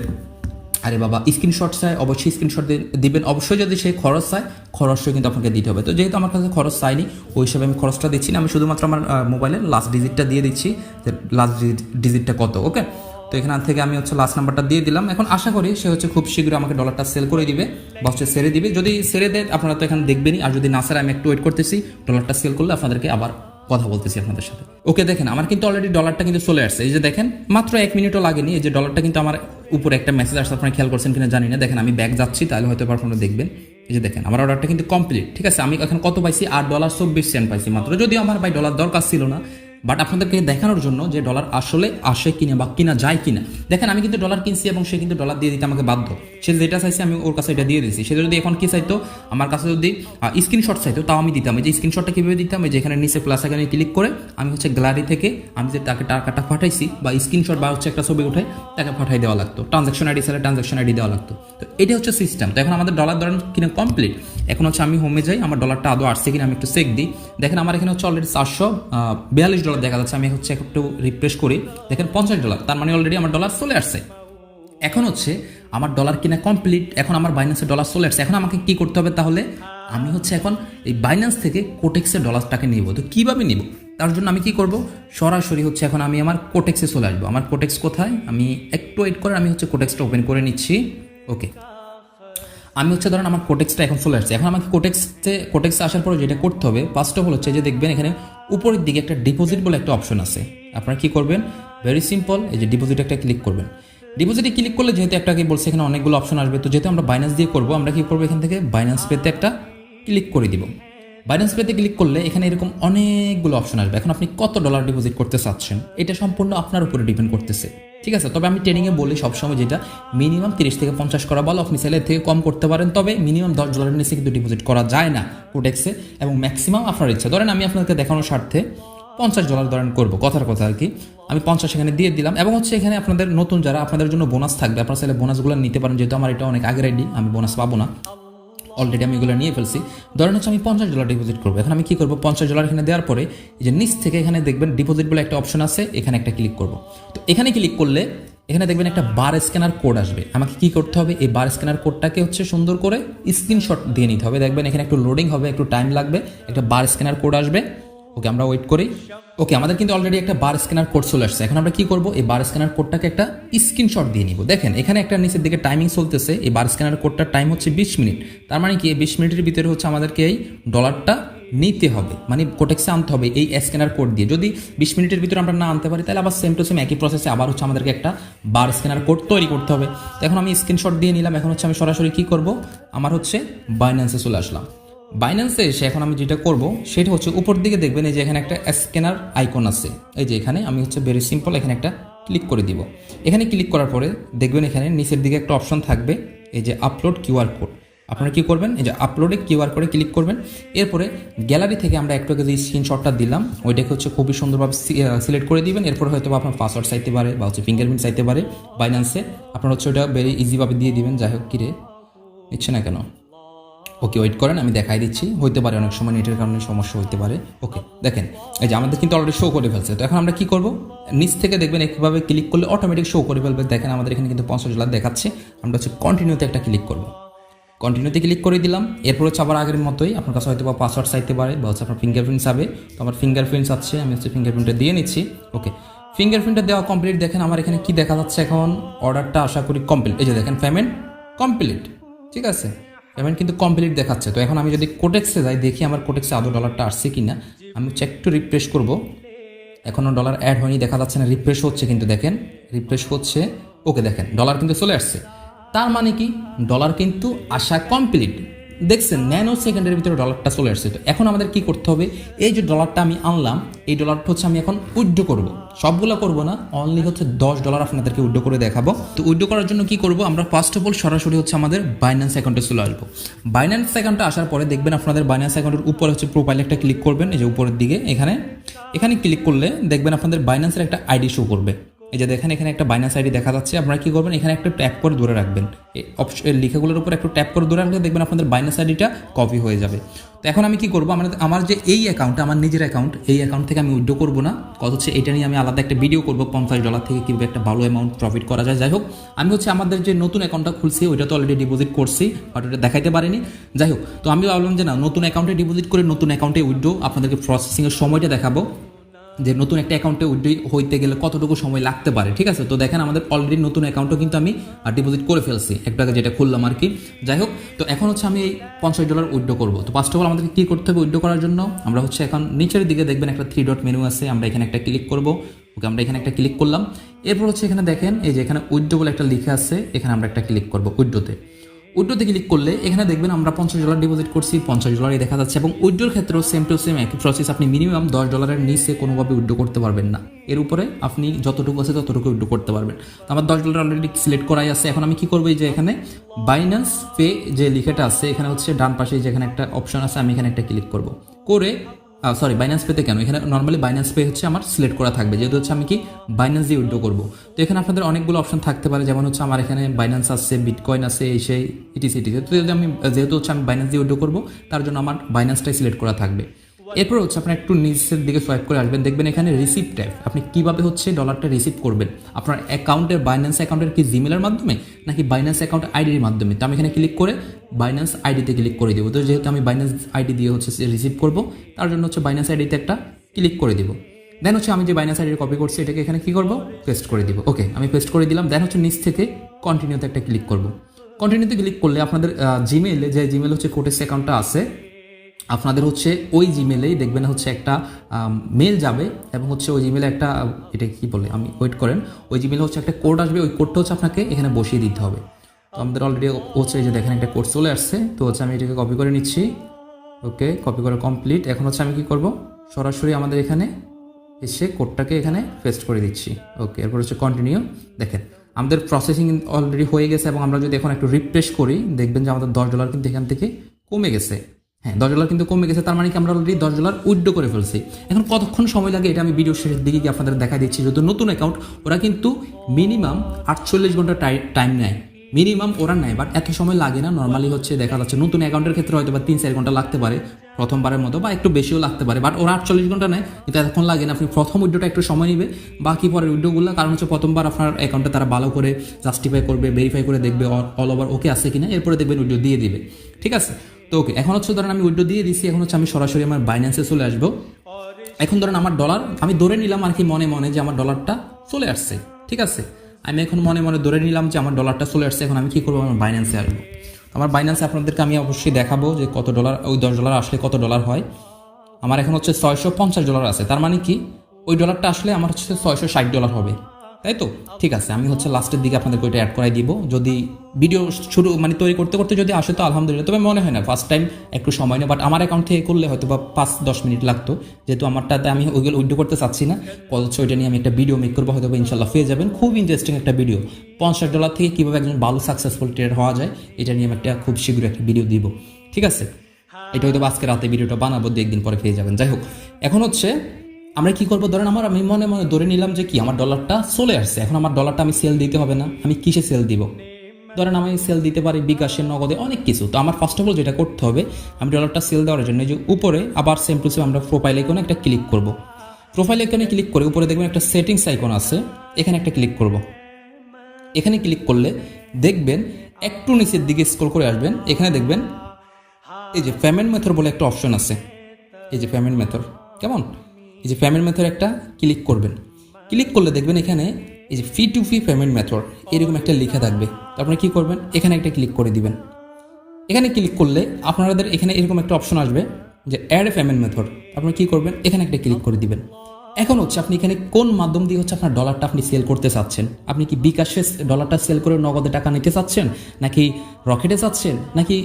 আরে বাবা, স্ক্রিনশট চায় অবশ্যই স্ক্রিনশট দিবেন। অবশ্যই যদি সে খরচ চায়, খরচও কিন্তু আপনাকে দিতে হবে। তো যেহেতু আমার কাছে খরচ চাইনি, ওই হিসাবে আমি খরচটা দিচ্ছি না, আমি শুধুমাত্র আমার মোবাইলের লাস্ট ডিজিটটা দিয়ে দিচ্ছি যে লাস্ট ডিজিটটা কত। ওকে, তো এখান থেকে আমি হচ্ছে লাস্ট নাম্বারটা দিয়ে দিলাম। এখন আশা করি সে হচ্ছে খুব শীঘ্রই আমাকে ডলারটা সেল করে দিবে, বসে সেরে দিবে। যদি সেরে দেয় আপনারা তো এখানে দেখবেনই, আর যদি না সেরে আমি একটু ওয়েট করতেছি, ডলারটা সেল করলে আপনাদেরকে আবার কথা বলতেছি আপনাদের সাথে। ওকে, দেখেন আমার কিন্তু অলরেডি ডলারটা কিন্তু চলে আসছে। এই যে দেখেন মাত্র 1 মিনিটও লাগেনি, এই যে ডলারটা কিন্তু আমার উপরে একটা মেসেজ আসছে, আপনারা খেয়াল করছেন কিনা জানি না। দেখেন আমি ব্যাক যাচ্ছি, তাহলে হয়তো আপনারা দেখবেন। এই যে দেখেন আমার অর্ডারটা কিন্তু কমপ্লিট, ঠিক আছে? আমি এখন কত পাইছি, $8.24 পাইছি মাত্র। যদিও আমার ভাই ডলার দরকার ছিল না, বাট আপনাদেরকে দেখানোর জন্য যে ডলার আসলে আসে কিনা বা কিনা যায় কিনা। দেখেন আমি কিন্তু ডলার কিনছি, এবং সে কিন্তু ডলার দিয়ে দিতে আমাকে বাধ্য। সে যেটা চাইছে আমি ওর কাছে এটা দিয়ে দিয়েছি। সে যদি এখন কি চাইতো, আমার কাছে যদি স্ক্রিনশট চাইতো, তাও আমি দিতাম। এই যে স্ক্রিনশটটা কীভাবে দিতাম, এই যে এখানে নিচে প্লাস আইকনে ক্লিক করে আমি হচ্ছে গ্যালারি থেকে আমি যে তাকে টাকাটা পাঠাইছি বা স্ক্রিনশট বা হচ্ছে একটা ছবি উঠে তাকে পাঠাই দেওয়া লাগতো। ট্রানজাকশন আইডি চাইলে ট্রানজাকশন আইডি দেওয়া লাগতো। তো এটা হচ্ছে সিস্টেম। তো এখন আমাদের ডলার ধরেন কিনা কমপ্লিট। এখন হচ্ছে আমি হোমে যাই, আমার ডলারটা আদৌ আসছে কিনা আমি একটু চেক দিই। দেখেন আমার এখানে হচ্ছে অলরেডি $442 দেখা যাচ্ছে। আমি হচ্ছে একটু রিফ্রেশ করি, দেখেন $50। তার মানে অলরেডি আমার ডলার চলে আসছে। এখন হচ্ছে আমার ডলার কিনা কমপ্লিট, এখন আমার বাইন্যান্সে ডলার চলে আসছে। এখন আমাকে কি করতে হবে তাহলে? আমি হচ্ছে এখন এই বাইন্যান্স থেকে কোটেক্সের ডলারটাকে নিব। তো কীভাবে নিব? তার জন্য আমি কি করব, সরাসরি হচ্ছে এখন আমি আমার কোটেক্সে চলে আসবো। আমার কোটেক্স কোথায়? আমি একটু ওয়েট করে আমি হচ্ছে কোটেক্সটা ওপেন করে নিচ্ছি। ওকে, আমি হচ্ছে ধরেন আমার কোটেক্সটা এখন চলে আসছে। এখন আমাকে কোটেক্সে আসার পরে যেটা করতে হবে, ফার্স্ট অফ অল হচ্ছে যে দেখবেন এখানে উপরের দিকে একটা ডিপোজিট বলে একটা অপশন আছে। আপনারা কি করবেন? ভেরি সিম্পল, এই যে ডিপোজিট একটা ক্লিক করবেন। ডিপোজিটে ক্লিক করলে যেহেতু একটাকে বলছে এখানে অনেকগুলো অপশন আসবে, তো যেহেতু আমরা বাইন্যান্স দিয়ে করবো, আমরা কি করবো এখান থেকে বাইন্যান্স পেতে একটা ক্লিক করে দিব। বাইন্যান্স পেতে ক্লিক করলে এখানে এরকম অনেকগুলো অপশন আসবে। এখন আপনি কত ডলার ডিপোজিট করতে চাচ্ছেন এটা সম্পূর্ণ আপনার উপরে ডিপেন্ড করতেছে, ঠিক আছে? তবে আমি ট্রেনিংয়ে বলি সবসময় যেটা মিনিমাম 30 থেকে 50 করা ভালো। আপনি চাইলে এর থেকে কম করতে পারেন, তবে মিনিমাম $10 নিচে কিন্তু ডিপোজিট করা যায় না কোটেক্সে, এবং ম্যাক্সিমাম আপনার ইচ্ছা। ধরেন আমি আপনাকে দেখানোর স্বার্থে $50 ধরেন করবো, কথার কথা আর কি। আমি 50 এখানে দিয়ে দিলাম, এবং হচ্ছে এখানে আপনাদের নতুন যারা, আপনাদের জন্য বোনাস থাকবে, আপনারা চাইলে বোনাসগুলো নিতে পারেন। যেহেতু আমার এটা অনেক আগের আইডি, আমি বোনাস পাবো না, অলরেডি আমি এগুলো নিয়ে ফেলছি। ধরেন হচ্ছে আমি $50 ডিপোজিট করবো। এখন আমি কি করবো, $50 এখানে দেওয়ার পরে এই যে নিচ থেকে এখানে দেখবেন ডিপোজিট বলে একটা অপশন আছে, এখানে একটা ক্লিক করবো। তো এখানে ক্লিক করলে এখানে দেখবেন একটা বার স্ক্যানার কোড আসবে। আমাকে কি করতে হবে, এই বার স্ক্যানার কোডটাকে হচ্ছে সুন্দর করে স্ক্রিনশট দিয়ে নিতে হবে। দেখবেন এখানে একটু লোডিং হবে, একটু টাইম লাগবে, একটা বার স্ক্যানার কোড আসবে। ওকে, আমরা ওয়েট করি। ওকে, আমাদের কিন্তু অলরেডি একটা বার স্ক্যানার কোড চলে আসছে। এখন আমরা কি করব, এই বার স্ক্যানার কোডটাকে একটা স্ক্রিনশট দিয়ে নিব। দেখেন এখানে একটা নিচের দিকে টাইমিং চলতেছে, এই বার স্ক্যানার কোডটার টাইম হচ্ছে 20 মিনিট। তার মানে কি, এই 20 মিনিটের ভিতরে হচ্ছে আমাদেরকে এই ডলারটা নিতে হবে, মানে কোটেক্সে আনতে হবে এই স্ক্যানার কোড দিয়ে। যদি 20 মিনিটের ভিতরে আমরা না আনতে পারি, তাহলে আবার সেম টু সেম একই প্রসেসে আবার হচ্ছে আমাদেরকে একটা বার স্ক্যানার কোড তৈরি করতে হবে। তো এখন আমি স্ক্রিনশট দিয়ে নিলাম। এখন হচ্ছে আমি সরাসরি কি করব, আমার হচ্ছে বাইন্যান্সে চলে আসলাম। বাইন্যান্সে এসে এখন আমি যেটা করব সেটা হচ্ছে উপর দিকে দেখবেন এই যে এখানে একটা স্ক্যানার আইকন আছে, এই যে এখানে আমি হচ্ছে ভেরি সিম্পল এখানে একটা ক্লিক করে দিব। এখানে ক্লিক করার পরে দেখবেন এখানে নিচের দিকে একটা অপশন থাকবে, এই যে আপলোড কিউআর কোড। আপনারা কি করবেন, এই যে আপলোডে কিউআর কোডে ক্লিক করবেন। এরপরে গ্যালারি থেকে আমরা একটু আগে যে স্ক্রিনশটটা দিলাম ওইটাকে হচ্ছে খুবই সুন্দরভাবে সিলেক্ট করে দিবেন। এরপরে হয়তো আপনার পাসওয়ার্ড চাইতে পারে বা হচ্ছে ফিঙ্গারপ্রিন্ট চাইতে পারে বাইন্যান্সে, আপনার হচ্ছে ওটা ভেরি ইজিভাবে দিয়ে দিবেন। যাই হোক, কিরে নিচ্ছে না কেন? ওকে, ওয়েট করেন, আমি দেখাই দিচ্ছি। হইতে পারে অনেক সময় নেটের কারণে সমস্যা হতে পারে। ওকে, দেখেন এই যে আমাদের কিন্তু অলরেডি শো করে ফেলছে। তো এখন আমরা কি করব, নিচ থেকে দেখবেন একইভাবে ক্লিক করলে অটোমেটিক শো করে ফেলবে। দেখেন আমাদের এখানে কিন্তু $50 দেখাচ্ছে। আমরা হচ্ছে কন্টিনিউতে একটা ক্লিক করব। কন্টিনিউতে ক্লিক করে দিলাম। এরপর হচ্ছে আবার আগের মতোই আপনার কাছে হয়তো বা পাসওয়ার্ড চাইতে পারে বা হচ্ছে আপনার ফিঙ্গারপ্রিন্ট চাবে। তো আমার ফিঙ্গারপ্রিন্টস আছে, আমি হচ্ছে ফিঙ্গারপ্রিন্টটা দিয়ে নিচ্ছি। ওকে, ফিঙ্গারপ্রিন্টটা দেওয়া কমপ্লিট। দেখেন আমার এখানে কি দেখা যাচ্ছে, এখন অর্ডারটা আশা করি কমপ্লিট। এই যে দেখেন পেমেন্ট কমপ্লিট, ঠিক আছে, পেমেন্ট কিন্তু কমপ্লিট দেখাচ্ছে। তো এখন আমি যদি কোটেক্সে যাই, দেখি আমার কোটেক্সে আদৌ ডলারটা আসছে কিনা। আমি হচ্ছে একটু রিফ্রেশ করব, এখনও ডলার অ্যাড হয়নি, দেখা যাচ্ছে না। রিফ্রেশ হচ্ছে কিন্তু, দেখেন রিফ্রেশ হচ্ছে। ওকে, দেখেন ডলার কিন্তু চলে আসছে। তার মানে কি, ডলার কিন্তু আসা কমপ্লিট। দেখছেন ন্যানো সেকেন্ডের ভিতরে ডলারটা চলে আসছে। তো এখন আমাদের কি করতে হবে, এই যে ডলারটা আমি আনলাম, এই ডলারটা হচ্ছে আমি এখন উইথড্র করব। সবগুলো করব না, অনলি হচ্ছে $10 আপনাদেরকে উইথড্র করে দেখাবো। তো উইথড্র করার জন্য কি করব, আমরা ফার্স্ট অফ অল সরাসরি হচ্ছে আমাদের বাইন্যান্স অ্যাকাউন্টে চলে আসবো। বাইন্যান্স অ্যাকাউন্টে আসার পরে দেখবেন আপনাদের বাইন্যান্স অ্যাকাউন্টের উপরে হচ্ছে প্রোফাইলে একটা ক্লিক করবেন, এই যে উপরের দিকে এখানে ক্লিক করলে দেখবেন আপনাদের বাইন্যান্সের একটা আইডি শো করবে। এই যে দেখেন এখানে একটা বাইন্যান্স আইডি দেখা যাচ্ছে। আপনারা কি করবেন, এখানে একটা ট্যাপ করে ধরে রাখবেন, এই লেখাগুলোর উপর একটু ট্যাপ করে ধরে রাখলে দেখবেন আপনাদের বাইন্যান্স আইডিটা কপি হয়ে যাবে। তো এখন আমি কি করবো, আমার যে এই অ্যাকাউন্টটা আমার নিজের অ্যাকাউন্ট, এই অ্যাকাউন্ট থেকে আমি উইথড্র করবো না। কথা হচ্ছে এটা নিয়ে আমি আলাদা একটা ভিডিও করবো, $50 থেকে কীভাবে একটা ভালো অ্যামাউন্ট প্রফিট করা যায়। যাই হোক, আমি হচ্ছে আমাদের যে নতুন অ্যাকাউন্টটা খুলছি ওইটা তো অলরেডি ডিপোজিট করছি, বাট ওটা দেখাইতে পারিনি। যাই হোক, তো আমি ভাবলাম যে না, নতুন অ্যাকাউন্টে ডিপোজিট করে নতুন অ্যাকাউন্টে উইথড্র আপনাদেরকে প্রসেসিংয়ের সময়টা দেখাবো, যে নতুন একটা অ্যাকাউন্টে উইথড্র হইতে গেলে কতটুকু সময় লাগতে পারে। ঠিক আছে, তো দেখেন আমাদের অলরেডি নতুন অ্যাকাউন্টও কিন্তু আমি ডিপোজিট করে ফেলছি, একটা যেটা খুললাম আর কি। যাই হোক, তো এখন হচ্ছে আমি এই $50 উইথড্র করবো। তো ফার্স্ট অফ অল আমাদেরকে কী করতে হবে, উইথড্র করার জন্য আমরা হচ্ছে এখন নিচের দিকে দেখবেন একটা 3 ডট মেনু আছে, আমরা এখানে একটা ক্লিক করবো। ওকে, আমরা এখানে একটা ক্লিক করলাম। এরপর হচ্ছে এখানে দেখেন এই যে এখানে উইথড্র বলে একটা লিখে আছে, এখানে আমরা একটা ক্লিক করবো উইথড্রোতে। উইথড্রোতে ক্লিক করলে এখানে দেখবেন আমরা $50 ডিপোজিট করছি, $50 দেখা যাচ্ছে। এবং উইথড্রোর ক্ষেত্রেও সেম টু সেম একই প্রসেস, আপনি মিনিমাম $10 নিচে কোনোভাবে উইথড্রো করতে পারবেন না। এর উপরে আপনি যতটুকু আছে ততটুকু উইথড্রো করতে পারবেন। তো আমার $10 অলরেডি সিলেক্ট করাই আছে। এখন আমি কি করবো, এই যে এখানে বাইন্যান্স পে যে লিখাটা আছে, এখানে হচ্ছে ডান পাশে যেখানে একটা অপশন আছে, আমি এখানে একটা ক্লিক করবো করে বাইন্যান্স পেতে কেন, এখানে নর্মালি বাইন্যান্স পে হচ্ছে আমার সিলেক্ট করা থাকবে, যেহেতু হচ্ছে আমি কি বাইন্যান্স দিয়ে উইথড্র করবো। তো এখানে আপনাদের অনেকগুলো অপশন থাকতে পারে, যেমন হচ্ছে আমার এখানে বাইন্যান্স আছে, বিটকয়েন আছে, এই সেই ইটিসি। তো যেহেতু হচ্ছে আমি বাইন্যান্স দিয়ে উইথড্র করবো, তার জন্য আমার বাইন্যান্সটাই সিলেক্ট করা থাকবে। এরপর হচ্ছে আপনার একটু নিচের দিকে সোয়াইপ করে আসবেন, দেখবেন এখানে রিসিভ ট্যাব। আপনি কিভাবে হচ্ছে ডলারটা রিসিভ করবেন, আপনার অ্যাকাউন্টের বাইন্যান্স অ্যাকাউন্টের কি জিমেলের মাধ্যমে নাকি বাইন্যান্স অ্যাকাউন্ট আইডির মাধ্যমে। তো আমি এখানে ক্লিক করে বাইন্যান্স আইডিতে ক্লিক করে দেবো। তো যেহেতু আমি বাইন্যান্স আইডি দিয়ে হচ্ছে রিসিভ করব, তার জন্য হচ্ছে বাইন্যান্স আইডিতে একটা ক্লিক করে দিব। দেন হচ্ছে আমি যে বাইন্যান্স আইডি কপি করছি এটাকে এখানে কি করব, পেস্ট করে দিব। ওকে, আমি পেস্ট করে দিলাম। দেন হচ্ছে নিচ থেকে কন্টিনিউতে একটা ক্লিক করব। কন্টিনিউতে ক্লিক করলে আপনাদের জিমেইলে যে জিমেল হচ্ছে কোটেক্স অ্যাকাউন্টটা আছে, আপনাদের হচ্ছে ওই জিমেলেই দেখবেন হচ্ছে একটা মেল যাবে এবং হচ্ছে ওই জিমেলে একটা এটা কি বলে, আমি ওয়েট করেন, ওই জিমেলে হচ্ছে একটা কোড আসবে। ওই কোডটা হচ্ছে আপনাকে এখানে বসিয়ে দিতে হবে। তো আমাদের অলরেডি হচ্ছে এই যে দেখেন একটা কোড চলে আসছে। তো হচ্ছে আমি এটাকে কপি করে নিচ্ছি। ওকে, কপি করে কমপ্লিট। এখন হচ্ছে আমি কি করব, সরাসরি আমাদের এখানে এসে কোডটাকে এখানে পেস্ট করে দিচ্ছি। ওকে, এরপর হচ্ছে কন্টিনিউ। দেখেন আমাদের প্রসেসিং অলরেডি হয়ে গেছে এবং আমরা যদি এখন একটু রিফ্রেশ করি দেখবেন যে আমাদের $10 কিন্তু এখান থেকে কমে গেছে। হ্যাঁ, $10 কিন্তু কমে গেছে, তার মানে কি আমরা অলরেডি $10 উইথড্র করে ফেলছি। এখন কতক্ষণ সময় লাগে এটা আমি ভিডিও শেষের দিকে গিয়ে আপনাদের দেখা দিচ্ছি। যেহেতু নতুন অ্যাকাউন্ট, ওরা কিন্তু মিনিমাম 48 ঘন্টা টাইম নেয়, মিনিমাম ওরা নেয়, বাট এত সময় লাগে না। নর্মালি হচ্ছে দেখা যাচ্ছে নতুন অ্যাকাউন্টের ক্ষেত্রে হয়তো বা 3-4 ঘন্টা লাগতে পারে প্রথমবারের মতো, বা একটু বেশিও লাগতে পারে, বাট ওরা 48 ঘন্টা নেয়, কিন্তু এতক্ষণ লাগে না। আপনি প্রথম উইড্রোটা একটু সময় নেবে, বাকি পরের উইড্রোগুলো, কারণ হচ্ছে প্রথমবার আপনার অ্যাকাউন্টে তারা ভালো করে জাস্টিফাই করবে, ভেরিফাই করে দেখবে অল ওভার ওকে আছে কিনা, এরপরে দেখবেন উইড্রো দিয়ে দিবে। ঠিক আছে, তো ওকে, এখন হচ্ছে ধরেন আমি উইড্রো দিয়ে দিচ্ছি। এখন হচ্ছে আমি সরাসরি আমার বাইন্যান্সে চলে আসবো। এখন ধরেন আমার ডলার আমি ধরে নিলাম আর কি মনে মনে যে আমার ডলারটা চলে আসছে। ঠিক আছে, আমি এখন মনে মনে ধরে নিলাম যে আমার ডলারটা চলে আসছে। এখন আমি কি করবো, আমার বাইন্যান্সে আসবো। আমার বাইন্যান্সে আপনাদেরকে আমি অবশ্যই দেখাবো যে কত ডলার, ওই $10 আসলে কত ডলার হয়। আমার এখন হচ্ছে $650 আছে, তার মানে কি ওই ডলারটা আসলে আমার হচ্ছে $660 হবে, তাই তো? ঠিক আছে, আমি হচ্ছে লাস্টের দিকে আপনাদেরকে ওইটা অ্যাড করাই দিব। যদি ভিডিও শুরু মানে তৈরি করতে করতে যদি আসে তো আলহামদুলিল্লাহ, তবে মনে হয় না ফার্স্ট টাইম একটু সময় নেই, বাট আমার অ্যাকাউন্ট থেকে করলে হয়তো বা 5-10 মিনিট লাগতো। যেহেতু আমারটাতে আমি ওইগুলো উইড্রো করতে চাচ্ছি না, অথচ ওইটা নিয়ে আমি একটা ভিডিও মেক করবো, হয়তো ইনশাল্লাহ পেয়ে যাবেন। খুব ইন্টারেস্টিং একটা ভিডিও, $50 থেকে কীভাবে একজন ভালো সাকসেসফুল ট্রেডার হওয়া যায়, এটা নিয়ে আমি একটা খুব শীঘ্রই একটা ভিডিও দিব। ঠিক আছে, এটা হয়তো আজকে রাতে ভিডিওটা বানাবো, 2 একদিন পরে পেয়ে যাবেন। যাই হোক, এখন হচ্ছে আমরা কি করবো, ধরেন আমি মনে মনে ধরে নিলাম যে কি আমার ডলারটা চলে আসছে। এখন আমার ডলারটা আমি সেল দিতে হবে না, আমি কিসে সেল দিব? ধরেন আমি সেল দিতে পারি বিকাশে, নগদে, অনেক কিছু। তো আমার ফার্স্ট অফ অল যেটা করতে হবে, আমি ডলারটা সেল দেওয়ার জন্য যে উপরে আবার সেম টু সেম আমরা প্রোফাইল আইকনে একটা ক্লিক করব। প্রোফাইল আইকনে ক্লিক করে উপরে দেখবেন একটা সেটিংস আইকন আছে, এখানে একটা ক্লিক করব। এখানে ক্লিক করলে দেখবেন একটু নিচের দিকে স্ক্রল করে আসবেন, এখানে দেখবেন এই যে পেমেন্ট মেথড বলে একটা অপশন আছে। এই যে পেমেন্ট মেথড, কেমন, এই যে পেমেন্ট মেথড একটা ক্লিক করবেন। ক্লিক করলে দেখবেন এখানে এই যে ফি টু ফি পেমেন্ট মেথড এরকম একটা লেখা থাকবে। তারপরে কি করবেন, এখানে একটা ক্লিক করে দিবেন। এখানে ক্লিক করলে আপনাদের এখানে এরকম একটা অপশন আসবে যে অ্যাড এ পেমেন্ট মেথড। আপনারা কি করবেন, এখানে একটা ক্লিক করে দিবেন। এখন হচ্ছে আপনি এখানে কোন মাধ্যম দিয়ে হচ্ছে আপনার ডলারটা আপনি সেল করতে চাচ্ছেন। আপনি কি বিকাশে ডলারটা সেল করে নগদে টাকা নিতে চাচ্ছেন, নাকি রকেটে চাচ্ছেন, নাকি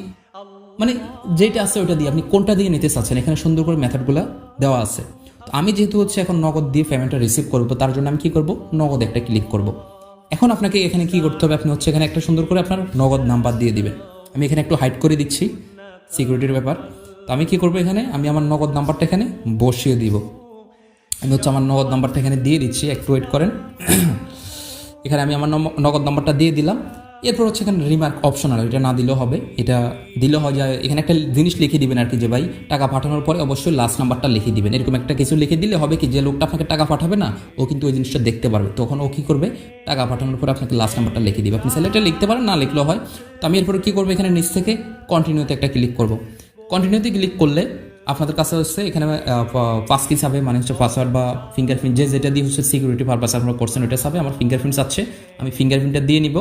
মানে যেটা আছে ওইটা দিয়ে আপনি কোনটা দিয়ে নিতে চাচ্ছেন, এখানে সুন্দর করে মেথডগুলো দেওয়া আছে। তো আমি যেহেতু হচ্ছে এখন নগদ দিয়ে পেমেন্টটা রিসিভ করবো, তার জন্য আমি কি করব, নগদ একটা ক্লিক করব। এখন আপনাকে এখানে কি করতে হবে, আপনি হচ্ছে এখানে একটা সুন্দর করে আপনার নগদ নাম্বার দিয়ে দিবেন। আমি এখানে একটু হাইড করে দিচ্ছি, সিকিউরিটির ব্যাপার। তো আমি কি করব, এখানে আমি আমার নগদ নাম্বারটা এখানে বসিয়ে দিব। আমি হচ্ছে আমার নগদ নাম্বারটা এখানে দিয়ে দিচ্ছি, একটু ওয়েট করেন। এখানে আমি আমার নগদ নাম্বারটা দিয়ে দিলাম। এরপর হচ্ছে এখানে রিমার্ক অপশনাল, এটা না দিলেও হবে, এটা দিলে হয় যায় এখানে একটা জিনিস লিখে দিবেন আর কি, যে ভাই টাকা পাঠানোর পরে অবশ্যই লাস্ট নাম্বারটা লিখে দিবেন। এরকম একটা কিছু লিখে দিলে হবে কি, যে লোকটা আপনাকে টাকা পাঠাবে না, ও কিন্তু ওই জিনিসটা দেখতে পারবে। তখন ও কী করবে, টাকা পাঠানোর পরে আপনাকে লাস্ট নাম্বারটা লিখে দিবে। আপনি চাইলে এটা লিখতে পারেন, না লিখলেও হয়। তো আমি এরপরে কী করবো, এখানে নিচ থেকে কন্টিনিউতে একটা ক্লিক করব। কন্টিনিউতে ক্লিক করলে আপনাদের কাছে হচ্ছে এখানে পাস কি চাবে, মানে হচ্ছে পাসওয়ার্ড বা ফিঙ্গারপ্রিন্ট, যেটা দিয়ে হচ্ছে সিকিউরিটি পারপাস আপনারা করছেন ওইটা চাবে। আমার ফিঙ্গারপ্রিন্ট চাচ্ছে, আমি ফিঙ্গারপ্রিন্টটা দিয়ে নিব।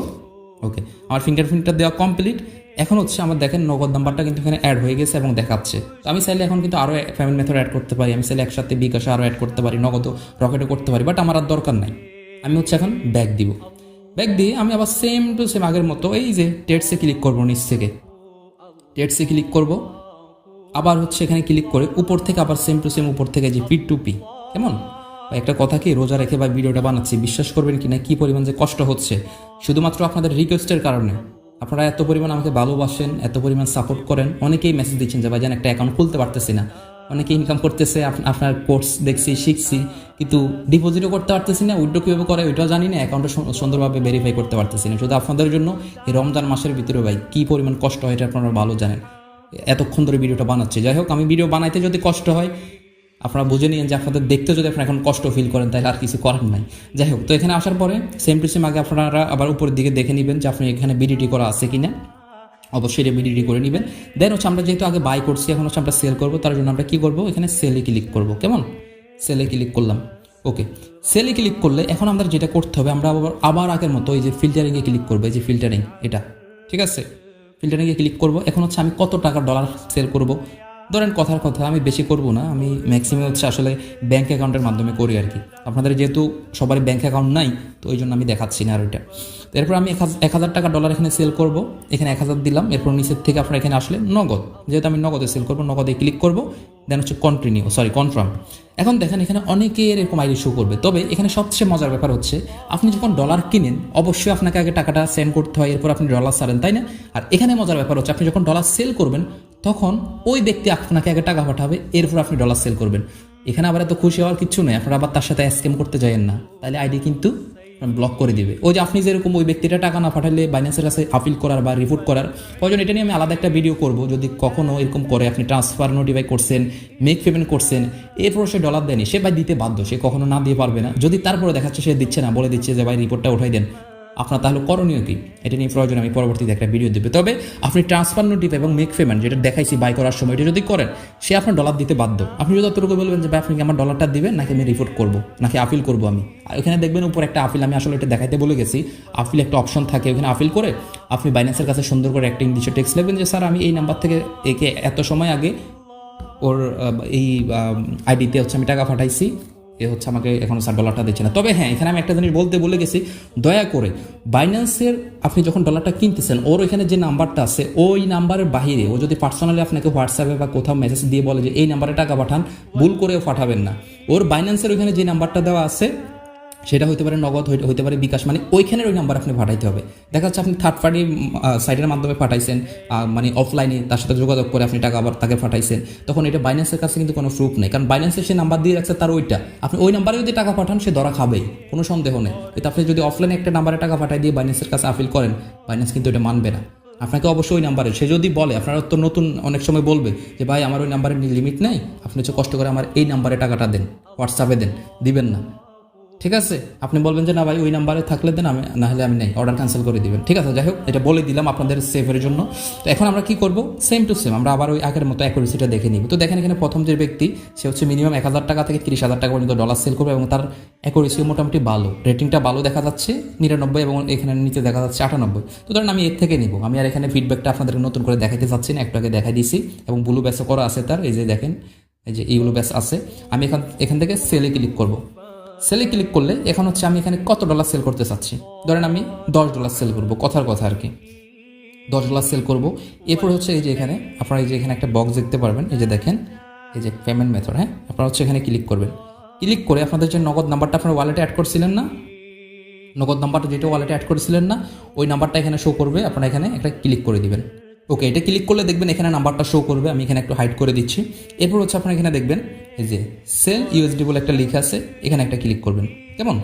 ওকে, আমার ফিঙ্গারপ্রিন্টটা দেওয়া কমপ্লিট। এখন হচ্ছে আমার দেখেন নগদ নাম্বারটা কিন্তু এখানে অ্যাড হয়ে গেছে এবং দেখাচ্ছে। তো আমি চাইলে এখন কিন্তু আরও পেমেন্ট মেথড অ্যাড করতে পারি, আমি চাইলে একসাথে বিকাশে আরও অ্যাড করতে পারি, নগদ রকেটও করতে পারি, বাট আমার আর দরকার নাই। আমি হচ্ছে এখন ব্যাক দিব। ব্যাক দিয়ে আমি আবার সেম টু সেম আগের মতো এই যে টেটসে ক্লিক করবো, নিচ থেকে টেটসে ক্লিক করব। আবার হচ্ছে এখানে ক্লিক করে উপর থেকে আবার সেম টু সেম উপর থেকে যে পি টু পি, কেমন একটা কথা কি, রোজা রেখে বা ভিডিওটা বানাচ্ছি, বিশ্বাস করবেন কি না, কি পরিমাণ যে কষ্ট হচ্ছে শুধুমাত্র আপনাদের রিকোয়েস্টের কারণে। আপনারা এত পরিমাণ আমাকে ভালোবাসেন, এত পরিমাণ সাপোর্ট করেন, অনেকেই মেসেজ দিচ্ছেন যে ভাইজান একটা অ্যাকাউন্ট খুলতে পারতেছি না, অনেকে ইনকাম করতেছে, আপনার কোর্স দেখছি, শিখছি, কিন্তু ডিপোজিটও করতে পারতেছি না, উইথড্র কীভাবে করে ওইটাও জানি না, অ্যাকাউন্টটা সুন্দরভাবে ভেরিফাই করতে পারতেছি না। শুধু আপনাদের জন্য এই রমজান মাসের ভিতরে ভাই কী পরিমাণ কষ্ট হয় এটা আপনারা ভালো জানেন। এতক্ষণ ধরে ভিডিওটা বানাচ্ছি। যাই হোক, আমি ভিডিও বানাইতে যদি কষ্ট হয় আপনারা বুঝে নিন যে আপনাদের দেখতে যদি আপনারা এখন কষ্ট ফিল করেন তাহলে আর কিছু করার নাই। যাই হোক, তো এখানে আসার পরে সেম টু সেম আগে আপনারা আবার উপরের দিকে দেখে নেবেন যে আপনি এখানে বিডিটি করা আছে কিনা, অবশ্যই এটা বিডিটি করে নেবেন। দেন হচ্ছে আমরা যেহেতু আগে বাই করছি, এখন হচ্ছে আমরা সেল করবো, তার জন্য আমরা কী করবো, এখানে সেলে ক্লিক করবো। কেমন, সেলে ক্লিক করলাম। ওকে, সেলে ক্লিক করলে এখন আমরা যেটা করতে হবে, আমরা আবার আগের মতো এই যে ফিল্টারিংয়ে ক্লিক করবো, এই যে ফিল্টারিং এটা, ঠিক আছে, ফিল্টারিংয়ে ক্লিক করবো। এখন হচ্ছে আমি কত টাকা ডলার সেল করব, ধরেন কথার কথা আমি বেশি করব না, আমি ম্যাক্সিমাম হচ্ছে আসলে ব্যাঙ্ক অ্যাকাউন্টের মাধ্যমে করি আর কি। আপনাদের যেহেতু সবারই ব্যাঙ্ক অ্যাকাউন্ট নাই, তো ওই জন্য আমি দেখাচ্ছি না আর ওইটা। এরপর আমি 1000 টাকা ডলার এখানে সেল করব, এখানে 1000 দিলাম। এরপর নিচের থেকে আপনারা এখানে আসলে নগদ, যেহেতু আমি নগদে সেল করবো, নগদে ক্লিক করব। দেন হচ্ছে কনফার্ম। এখন দেখেন এখানে অনেকের এরকম আইডি শো করবে, তবে এখানে সবচেয়ে মজার ব্যাপার হচ্ছে আপনি যখন ডলার কিনেন অবশ্যই আপনাকে আগে টাকাটা সেন্ড করতে হয়, এরপর আপনি ডলার ছাড়েন, তাই না? আর এখানে মজার ব্যাপার হচ্ছে আপনি যখন ডলার সেল করবেন তখন ওই ব্যক্তি আপনাকে আগে টাকা পাঠাবে, এরপর আপনি ডলার সেল করবেন। এখানে আবার এত খুশি হওয়ার কিছু নেই, আপনারা আবার তার সাথে স্ক্যাম করতে যাবেন না, তাহলে আইডি কিন্তু ব্লক করে দিবে। ওই যে আপনি যেরকম ওই ব্যক্তিটা টাকা না পাঠালে বাইন্যান্সের কাছে আপিল করার বা রিপোর্ট করার প্রয়োজন, এটা নিয়ে আমি আলাদা একটা ভিডিও করব। যদি কখনো এরকম করে আপনি ট্রান্সফার নোটিফাই করছেন, মেক পেমেন্ট করছেন, এরপর সে ডলার দেয়নি, সে ভাই দিতে বাধ্য, সে কখনো না দিয়ে পারবে না। যদি তারপরে দেখাচ্ছে সে দিচ্ছে না, বলে দিচ্ছে যে ভাই রিপোর্টটা উঠাই দেন, আপনার তাহলে করণীয় কি, এটা নিয়ে প্রয়োজন আমি পরবর্তীতে একটা ভিডিও দেবে। তবে আপনি ট্রান্সফার নোটিফাই এবং মেক পেমেন্ট যেটা দেখাইছি বাই করার সময়, এটা যদি করেন সে আপনার ডলার দিতে বাধ্য। আপনি যদি অতটুকু বলবেন যে ভাই আপনি কি আমার ডলারটা দিবেন, নাকি আমি রিপোর্ট করবো, নাকি আপিল করবো আমি। আর ওখানে দেখবেন উপর একটা আপিল, আমি আসলে এটা দেখাইতে বলে গেছি, আপিল একটা অপশন থাকে, ওখানে আপিল করে আপনি বাইন্যান্সের কাছে সুন্দর করে একটা ইংলিশে টেক্সট লিখবেন যে স্যার আমি এই নাম্বার থেকে একে এত সময় আগে ওর এই আইডিতে হচ্ছে আমি টাকা পাঠাইছি, এ হচ্ছে আমাকে এখন স্যার ডলারটা দিচ্ছে না। তবে হ্যাঁ, এখানে আমি একটা জিনিস বলতে ভুলে গেছি, দয়া করে বাইন্যান্সের আপনি যখন ডলারটা কিনতেছেন ওর এখানে যে নাম্বারটা আছে ওই নাম্বারের বাইরে ও যদি পার্সোনালি আপনাকে হোয়াটসঅ্যাপে বা কোথাও মেসেজ দিয়ে বলে যে এই নাম্বারে টাকা পাঠান, ভুল করেও পাঠাবেন না। ওর বাইন্যান্সের ওইখানে যে নাম্বারটা দেওয়া আছে সেটা হতে পারে নগদ, হতে পারে বিকাশ, মানে ওইখানের ওই নাম্বার আপনি পাঠাইতে হবে। দেখা যাচ্ছে আপনি থার্ড পার্টি সাইটের মাধ্যমে পাঠাইছেন, মানে অফলাইনে তার সাথে যোগাযোগ করে আপনি টাকা আবার তাকে পাঠাইছেন, তখন এটা বাইন্যান্সের কাছে কিন্তু কোনো প্রুফ নেই, কারণ বাইন্যান্সের সে নাম্বার দিয়ে রাখছে তার ওইটা, আপনি ওই নাম্বারে যদি টাকা পাঠান সে ধরা খাবেই, কোনো সন্দেহ নেই। কিন্তু আপনি যদি অফলাইনে একটা নাম্বারে টাকা পাঠাই দিয়ে বাইন্যান্সের কাছে আপিল করেন, বাইন্যান্স কিন্তু এটা মানবে না। আপনাকে অবশ্যই ওই নাম্বারে, সে যদি বলে, আপনারা তো নতুন অনেক সময় বলবে যে ভাই আমার ওই নাম্বারের লিমিট নেই, আপনি হচ্ছে কষ্ট করে আমার এই নাম্বারে টাকাটা দেন, হোয়াটসঅ্যাপে দেন, দিবেন না, ঠিক আছে? আপনি বলবেন যে না ভাই ওই নাম্বারে থাকলে দেন, আমি না হলে আমি নেই, অর্ডার ক্যান্সেল করে দিবেন, ঠিক আছে? যাই হোক, এটা বলে দিলাম আপনাদের সেফের জন্য। তো এখন আমরা কি করব, সেম টু সেম আমরা আবার ওই আগের মতো অ্যাকুরেসিটা দেখে নিব। তো দেখেন এখানে প্রথম যে ব্যক্তি, সে হচ্ছে মিনিমাম 1000 টাকা থেকে 30,000 টাকা পর্যন্ত ডলার সেল করবে এবং তার অ্যাকুরেসিও মোটামুটি ভালো, রেটিংটা ভালো দেখা যাচ্ছে 99 এবং এখানে নিচে দেখা যাচ্ছে 98। তো ধরেন আমি এর থেকে নিব, আমি আর এখানে ফিডব্যাকটা আপনাদেরকে নতুন করে দেখাইতে চাচ্ছি না, একটু আগে দেখাই দিয়েছি এবং ব্লু ব্যাসও করা আছে তার, এই যে দেখেন এই যে এইগুলো ব্যাস আছে। আমি এখান থেকে সেলে ক্লিক করব। সেলে ক্লিক করলে এখন হচ্ছে আমি এখানে কত ডলার সেল করতে চাচ্ছি, ধরেন আমি $10 সেল করবো, কথার কথা আর কি, $10 সেল করব। এরপর হচ্ছে এই যে এখানে আপনারা এই যে এখানে একটা বক্স দেখতে পারবেন, এই যে দেখেন এই যে পেমেন্ট মেথড, হ্যাঁ, আপনারা হচ্ছে এখানে ক্লিক করবেন। ক্লিক করে আপনাদের যে নগদ নাম্বারটা আপনারা ওয়ালেটে অ্যাড করছিলেন না, নগদ নাম্বারটা যেটা ওয়ালেটে অ্যাড করেছিলেন না, ওই নাম্বারটা এখানে শো করবে, আপনারা এখানে একটা ক্লিক করে দিবেন। ওকে, এটা ক্লিক করলে দেখবেন এখানে নাম্বারটা শো করবে, আমি এখানে একটু হাইড করে দিচ্ছি। এরপর হচ্ছে আপনারা এখানে দেখবেন এই যে সেল ইউএসডি বলে একটা লেখা আছে, এখানে একটা ক্লিক করবেন। কেমন,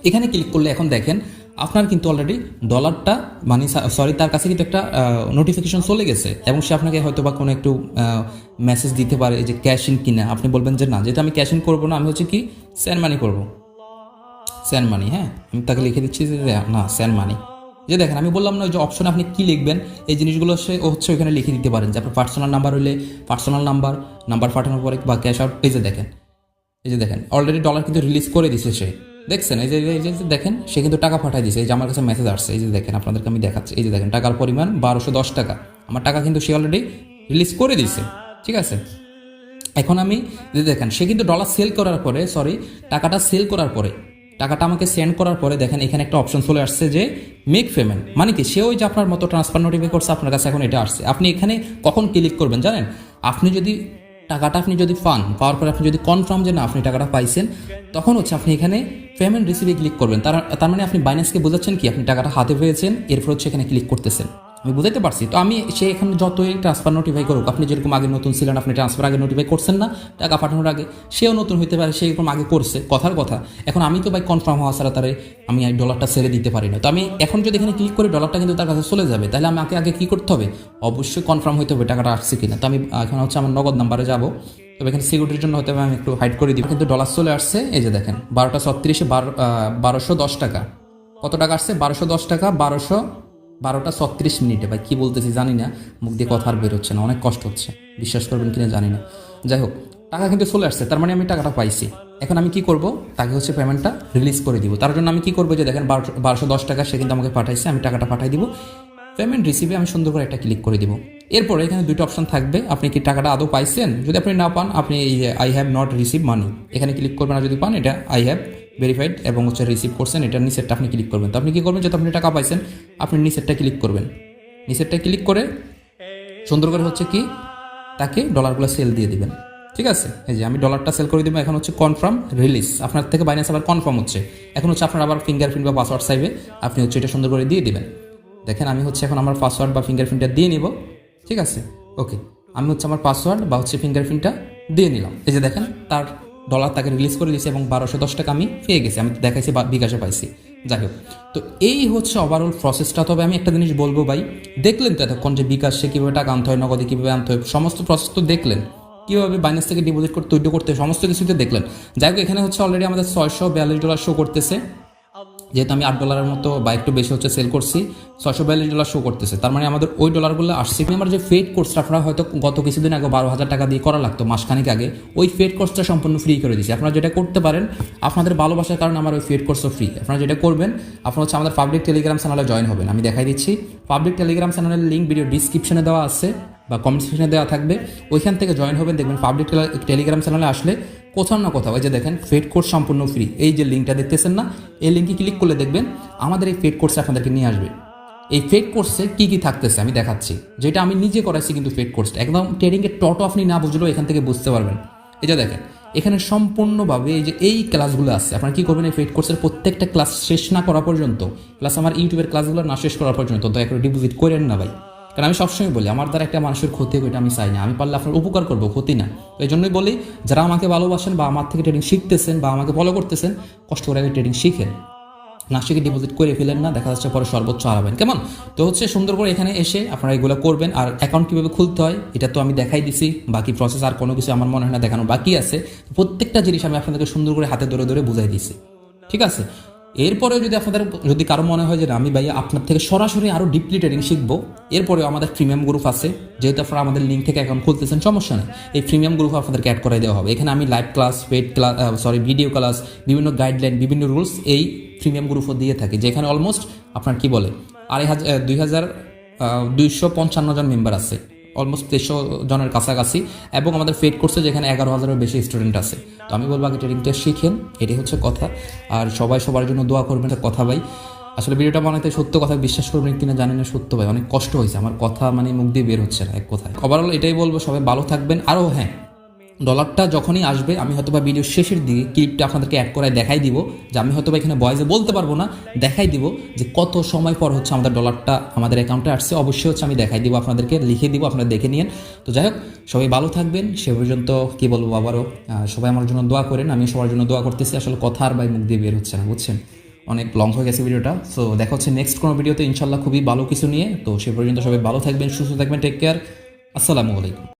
এখানে ক্লিক করলে এখন দেখেন আপনার কিন্তু অলরেডি ডলারটা, মানে সরি তার কাছে কিন্তু একটা নোটিফিকেশন চলে গেছে এবং সে আপনাকে হয়তো বা কোনো একটু মেসেজ দিতে পারে যে ক্যাশ ইন কিনা। আপনি বলবেন যে না, যেহেতু আমি ক্যাশ ইন করবো না, আমি হচ্ছে কি সেন্ড মানি করবো, সেন্ড মানি, হ্যাঁ, আমি তাকে লিখে দিচ্ছি যে না সেন্ড মানি। যে দেখেন আমি বললাম না যে অপশনে আপনি কি লিখবেন, এই জিনিসগুলো সে হচ্ছে ওখানে লিখে দিতে পারেন, যে আপনার পার্সোনাল নাম্বার হলে পার্সোনাল নাম্বার পাঠানোর পরে বা ক্যাশ আউট, এই যে দেখেন অলরেডি ডলার কিন্তু রিলিজ করে দিছে সে, দেখছেন এই যে দেখেন সে কিন্তু টাকা পাঠাই দিয়েছে, এই যে আমার কাছে মেসেজ আসছে, এই যে দেখেন আপনাদেরকে আমি দেখাচ্ছি, এই যে দেখেন টাকার পরিমাণ 1210 টাকা, আমার টাকা কিন্তু সে অলরেডি রিলিজ করে দিয়েছে, ঠিক আছে? এখন আমি যে দেখেন সে কিন্তু ডলার সেল করার পরে, টাকাটা সেল করার পরে, টাকাটা আমাকে সেন্ড করার পরে দেখেন এখানে একটা অপশন চলে আসছে যে মেক পেমেন্ট, মানে কি সে ওই যে আপনার মতো ট্রান্সফার নোটিফাই করছে আপনার কাছে, এখন এটা আসছে। আপনি এখানে কখন ক্লিক করবেন জানেন, আপনি যদি টাকাটা পাওয়ার পরে আপনি যদি কনফার্ম যে না আপনি টাকাটা পাইছেন, তখন হচ্ছে আপনি এখানে পেমেন্ট রিসিভে ক্লিক করবেন। তার মানে আপনি বাইন্যান্সকে বোঝাচ্ছেন কি আপনি টাকাটা হাতে পেয়েছেন, এরপর হচ্ছে এখানে ক্লিক করতেছেন। আমি বুঝাইতে পারছি। তো আমি সে এখানে যতই ট্রান্সফার নোটিফাই করুক, আপনি যেরকম আগে নতুন ছিলেন, আপনি ট্রান্সফার আগে নোটিফাই করছেন না টাকা পাঠানোর আগে, সেও নতুন হইতে পারে, সে এরকম আগে করছে, কথার কথা। এখন আমি তো ভাই কনফার্ম হওয়া ছাড়া তারে আমি এই ডলারটা ছেড়ে দিতে পারি না। তো আমি এখন যদি এখানে ক্লিক করি ডলারটা কিন্তু তার কাছে চলে যাবে, তাহলে আমাকে আগে কী করতে হবে, অবশ্যই কনফার্ম হইতে হবে টাকাটা আসছে কিনা। তো আমি এখন হচ্ছে আমার নগদ নাম্বারে যাবো, তবে এখানে সিকিউরিটির জন্য হতে হবে আমি একটু হাইড করে দিব, কিন্তু ডলার চলে আসছে। এই যে দেখেন 12:36 1210 টাকা, কত টাকা আসছে, 1210 টাকা, 12:36 ভাই কী বলতেছি জানি না, মুখ দিয়ে কথা আর বের হচ্ছে না, অনেক কষ্ট হচ্ছে, বিশ্বাস করবেন কিনা জানি না। যাই হোক, টাকা কিন্তু চলে আসছে, তার মানে আমি টাকাটা পাইছি। এখন আমি কি করব, তাকে হচ্ছে পেমেন্টটা রিলিজ করে দিব। তার জন্য আমি কি করবো, যে দেখেন 1210 টাকা সে কিন্তু আমাকে পাঠাইছে, আমি টাকাটা পাঠাই দিব। পেমেন্ট রিসিভে আমি সুন্দর করে একটা ক্লিক করে দিব। এরপরে এখানে দুটো অপশন থাকবে, আপনি কি টাকাটা আদৌ পাইছেন। যদি আপনি না পান, আপনি এই যে আই হ্যাভ নট রিসিভ মানি এখানে ক্লিক করবেন, আর যদি পান এটা আই হ্যাভ ভেরিফাইড এবং হচ্ছে রিসিভ করছেন, এটার নিচেরটা আপনি ক্লিক করবেন। তো আপনি কি করবেন, যেহেতু আপনি টাকা পাইছেন, আপনি নিচেরটা ক্লিক করবেন। নিচেরটা ক্লিক করে সুন্দর করে হচ্ছে কি তাকে ডলারগুলো সেল দিয়ে দিবেন। ঠিক আছে, এই যে আমি ডলারটা সেল করে দিব। এখন হচ্ছে কনফার্ম রিলিজ, আপনার থেকে বাইন্যান্স আবার কনফার্ম হচ্ছে। এখন হচ্ছে আপনার আবার ফিঙ্গারপ্রিন্ট বা পাসওয়ার্ড চাইবে, আপনি হচ্ছে এটা সুন্দর করে দিয়ে দিবেন। দেখেন আমি হচ্ছে এখন আমার পাসওয়ার্ড বা ফিঙ্গারপ্রিন্টটা দিয়ে নিব। ঠিক আছে, ওকে, আমি হচ্ছে আমার পাসওয়ার্ড বা হচ্ছে ফিঙ্গারপ্রিন্টটা দিয়ে নিলাম। এই যে দেখেন তার ডলার তাকে রিলিজ করে দিয়েছে এবং 1210 টাকা আমি পেয়ে গেছি, আমি দেখাইছি বিকাশে পাইছি। যাই হোক, তো এই হচ্ছে ওভারঅল প্রসেসটা। তবে আমি একটা জিনিস বলবো ভাই, দেখলেন তো এতক্ষণ যে বিকাশে কীভাবে টাকা আনতে হয়, নগদে কীভাবে আনতে হয়, সমস্ত প্রসেস তো দেখলেন, কীভাবে বাইন্যান্স থেকে ডিপোজিট করতে উইথড্র করতে হয়, সমস্ত কিছুতে দেখলেন। যাই হোক, এখানে হচ্ছে অলরেডি আমাদের $642 শো করতেছে, যেহেতু আমি $8 মতো বা একটু বেশি হচ্ছে সেল করছি, $642 শো করতেছে। তার মানে আমাদের ওই ডলারগুলো আসছে। আমার যে ফেড কোর্সটা আপনারা হয়তো গত কিছুদিন আগে 12,000 টাকা দিয়ে করা লাগতো, মাসখানিক আগে, ওই ফেড কোর্সটা সম্পূর্ণ ফ্রি করে দিয়েছি। আপনারা যেটা করতে পারেন, আপনাদের ভালোবাসার কারণে আমার ওই ফেড কোর্সও ফ্রি। আপনারা যেটা করবেন, আপনারা হচ্ছে আমাদের পাবলিক টেলিগ্রাম চ্যানেলে জয়েন হবেন। আমি দেখাই দিচ্ছি, পাবলিক টেলিগ্রাম চ্যানেলের লিঙ্ক ভিডিও ডিসক্রিপশনে দেওয়া আছে বা কমেন্ট সেকশনে দেওয়া থাকবে, ওইখান থেকে জয়েন হবেন। দেখবেন পাবলিক টেলিগ্রাম চ্যানেলে আসলে কোথাও না কোথাও, এই যে দেখেন ফেড কোর্স সম্পূর্ণ ফ্রি, এই যে লিঙ্কটা দেখতেছেন না, এই লিঙ্কে ক্লিক করলে দেখবেন আমাদের এই ফেড কোর্সে আপনাদেরকে নিয়ে আসবে। এই ফেড কোর্সে কী কী থাকতেছে আমি দেখাচ্ছি, যেটা আমি নিজে করাইছি, কিন্তু ফেড কোর্সটা একদম ট্রেডিংয়ের টটো আপনি না বুঝলেও এখান থেকে বুঝতে পারবেন। এই যে দেখেন এখানে সম্পূর্ণভাবে এই যে এই ক্লাসগুলো আছে, আপনারা কী করবেন, এই ফেড কোর্সের প্রত্যেকটা ক্লাস শেষ না করা পর্যন্ত, প্লাস আমার ইউটিউবের ক্লাসগুলো না শেষ করা পর্যন্ত দয়া করে ডিপোজিট করেন না ভাই। কারণ আমি সবসময় বলি, আমার দ্বারা একটা মানুষের ক্ষতি হবে এটা আমি চাই না, আমি পারলে আপনার উপকার করবো, ক্ষতি না। তো এই জন্যই বলি, যারা আমাকে ভালোবাসেন বা আমার থেকে ট্রেডিং শিখতেছেন বা আমাকে ফলো করতেছেন, কষ্ট করে আগে ট্রেডিং শিখেন, না শিখে ডিপোজিট করে ফেলেন না, দেখা যাচ্ছে পরে সর্বোচ্চ হারাবেন। কেমন? তো হচ্ছে সুন্দর করে এখানে এসে আপনারা এগুলো করবেন। আর অ্যাকাউন্ট কীভাবে খুলতে হয় এটা তো আমি দেখাই দিছি, বাকি প্রসেস আর কোনো কিছু আমার মনে হয় না দেখানো বাকি আছে। প্রত্যেকটা জিনিস আমি আপনাদেরকে সুন্দর করে হাতে ধরে ধরে বুঝাই দিছি। ঠিক আছে, এরপরেও যদি কারো মনে হয় যে আমি ভাই আপনার থেকে সরাসরি আরও ডিপলি ট্রেডিং শিখবো, এরপরেও আমাদের প্রিমিয়াম গ্রুপ আছে, যেহেতু আপনারা আমাদের লিঙ্ক থেকে অ্যাকাউন্ট খুলতেছেন, সমস্যা নেই, এই প্রিমিয়াম গ্রুপ আপনাদেরকে অ্যাড করে দেওয়া হবে। এখানে আমি লাইভ ক্লাস, ভিডিও ক্লাস, বিভিন্ন গাইডলাইন, বিভিন্ন রুলস এই প্রিমিয়াম গ্রুপও দিয়ে থাকি, যেখানে অলমোস্ট আপনার কি বলে 2,255 জন মেম্বার আছে, অলমোস্ট 300 জনের কাছাকাছি, এবং আমাদের ফেড কোর্সে যেখানে 11,000-এর বেশি স্টুডেন্ট আছে। তো আমি বলবো আগে ট্রেডিংটা শিখেন, এটাই হচ্ছে কথা। আর সবাই সবার জন্য দোয়া করবেন, কথা ভাই। আসলে ভিডিওটা বানাতে সত্য কথা বিশ্বাস করবেন কিনা জানি না, সত্য ভাই অনেক কষ্ট হয়েছে, আমার কথা মানে মুখ দিয়ে বের হচ্ছে না এক কথায়। ওভারঅল এটাই বলবো, সবাই ভালো থাকবেন। আরও হ্যাঁ, ডলারটা যখনই আসবে আমি হয়তো বা ভিডিওর শেষের দিকে ক্লিপটা আপনাদেরকে অ্যাড করায় দেখাই দিব, যে আমি হয়তো বা এখানে ভয়েসে বলতে পারবো না, দেখাই দিব যে কত সময় পর হচ্ছে আমাদের ডলারটা আমাদের অ্যাকাউন্টে আসছে। অবশ্যই হচ্ছে আমি দেখাই দিব, আপনাদেরকে লিখে দিব, আপনারা দেখে নিন। তো যাই হোক, সবাই ভালো থাকবেন। সে পর্যন্ত কি বলবো, আবারও সবাই আমার জন্য দোয়া করেন, আমি সবার জন্য দোয়া করতেছি। আসলে কথা আর ভাই মুখ দিয়ে বের হচ্ছে না, বুঝছেন, অনেক লং হয়ে গেছে ভিডিওটা। সো দেখা হচ্ছে নেক্সট কোনো ভিডিওতে ইনশাল্লাহ খুবই ভালো কিছু নিয়ে। তো সে পর্যন্ত সবাই ভালো থাকবেন, সুস্থ থাকবেন, টেক কেয়ার, আসসালামু আলাইকুম।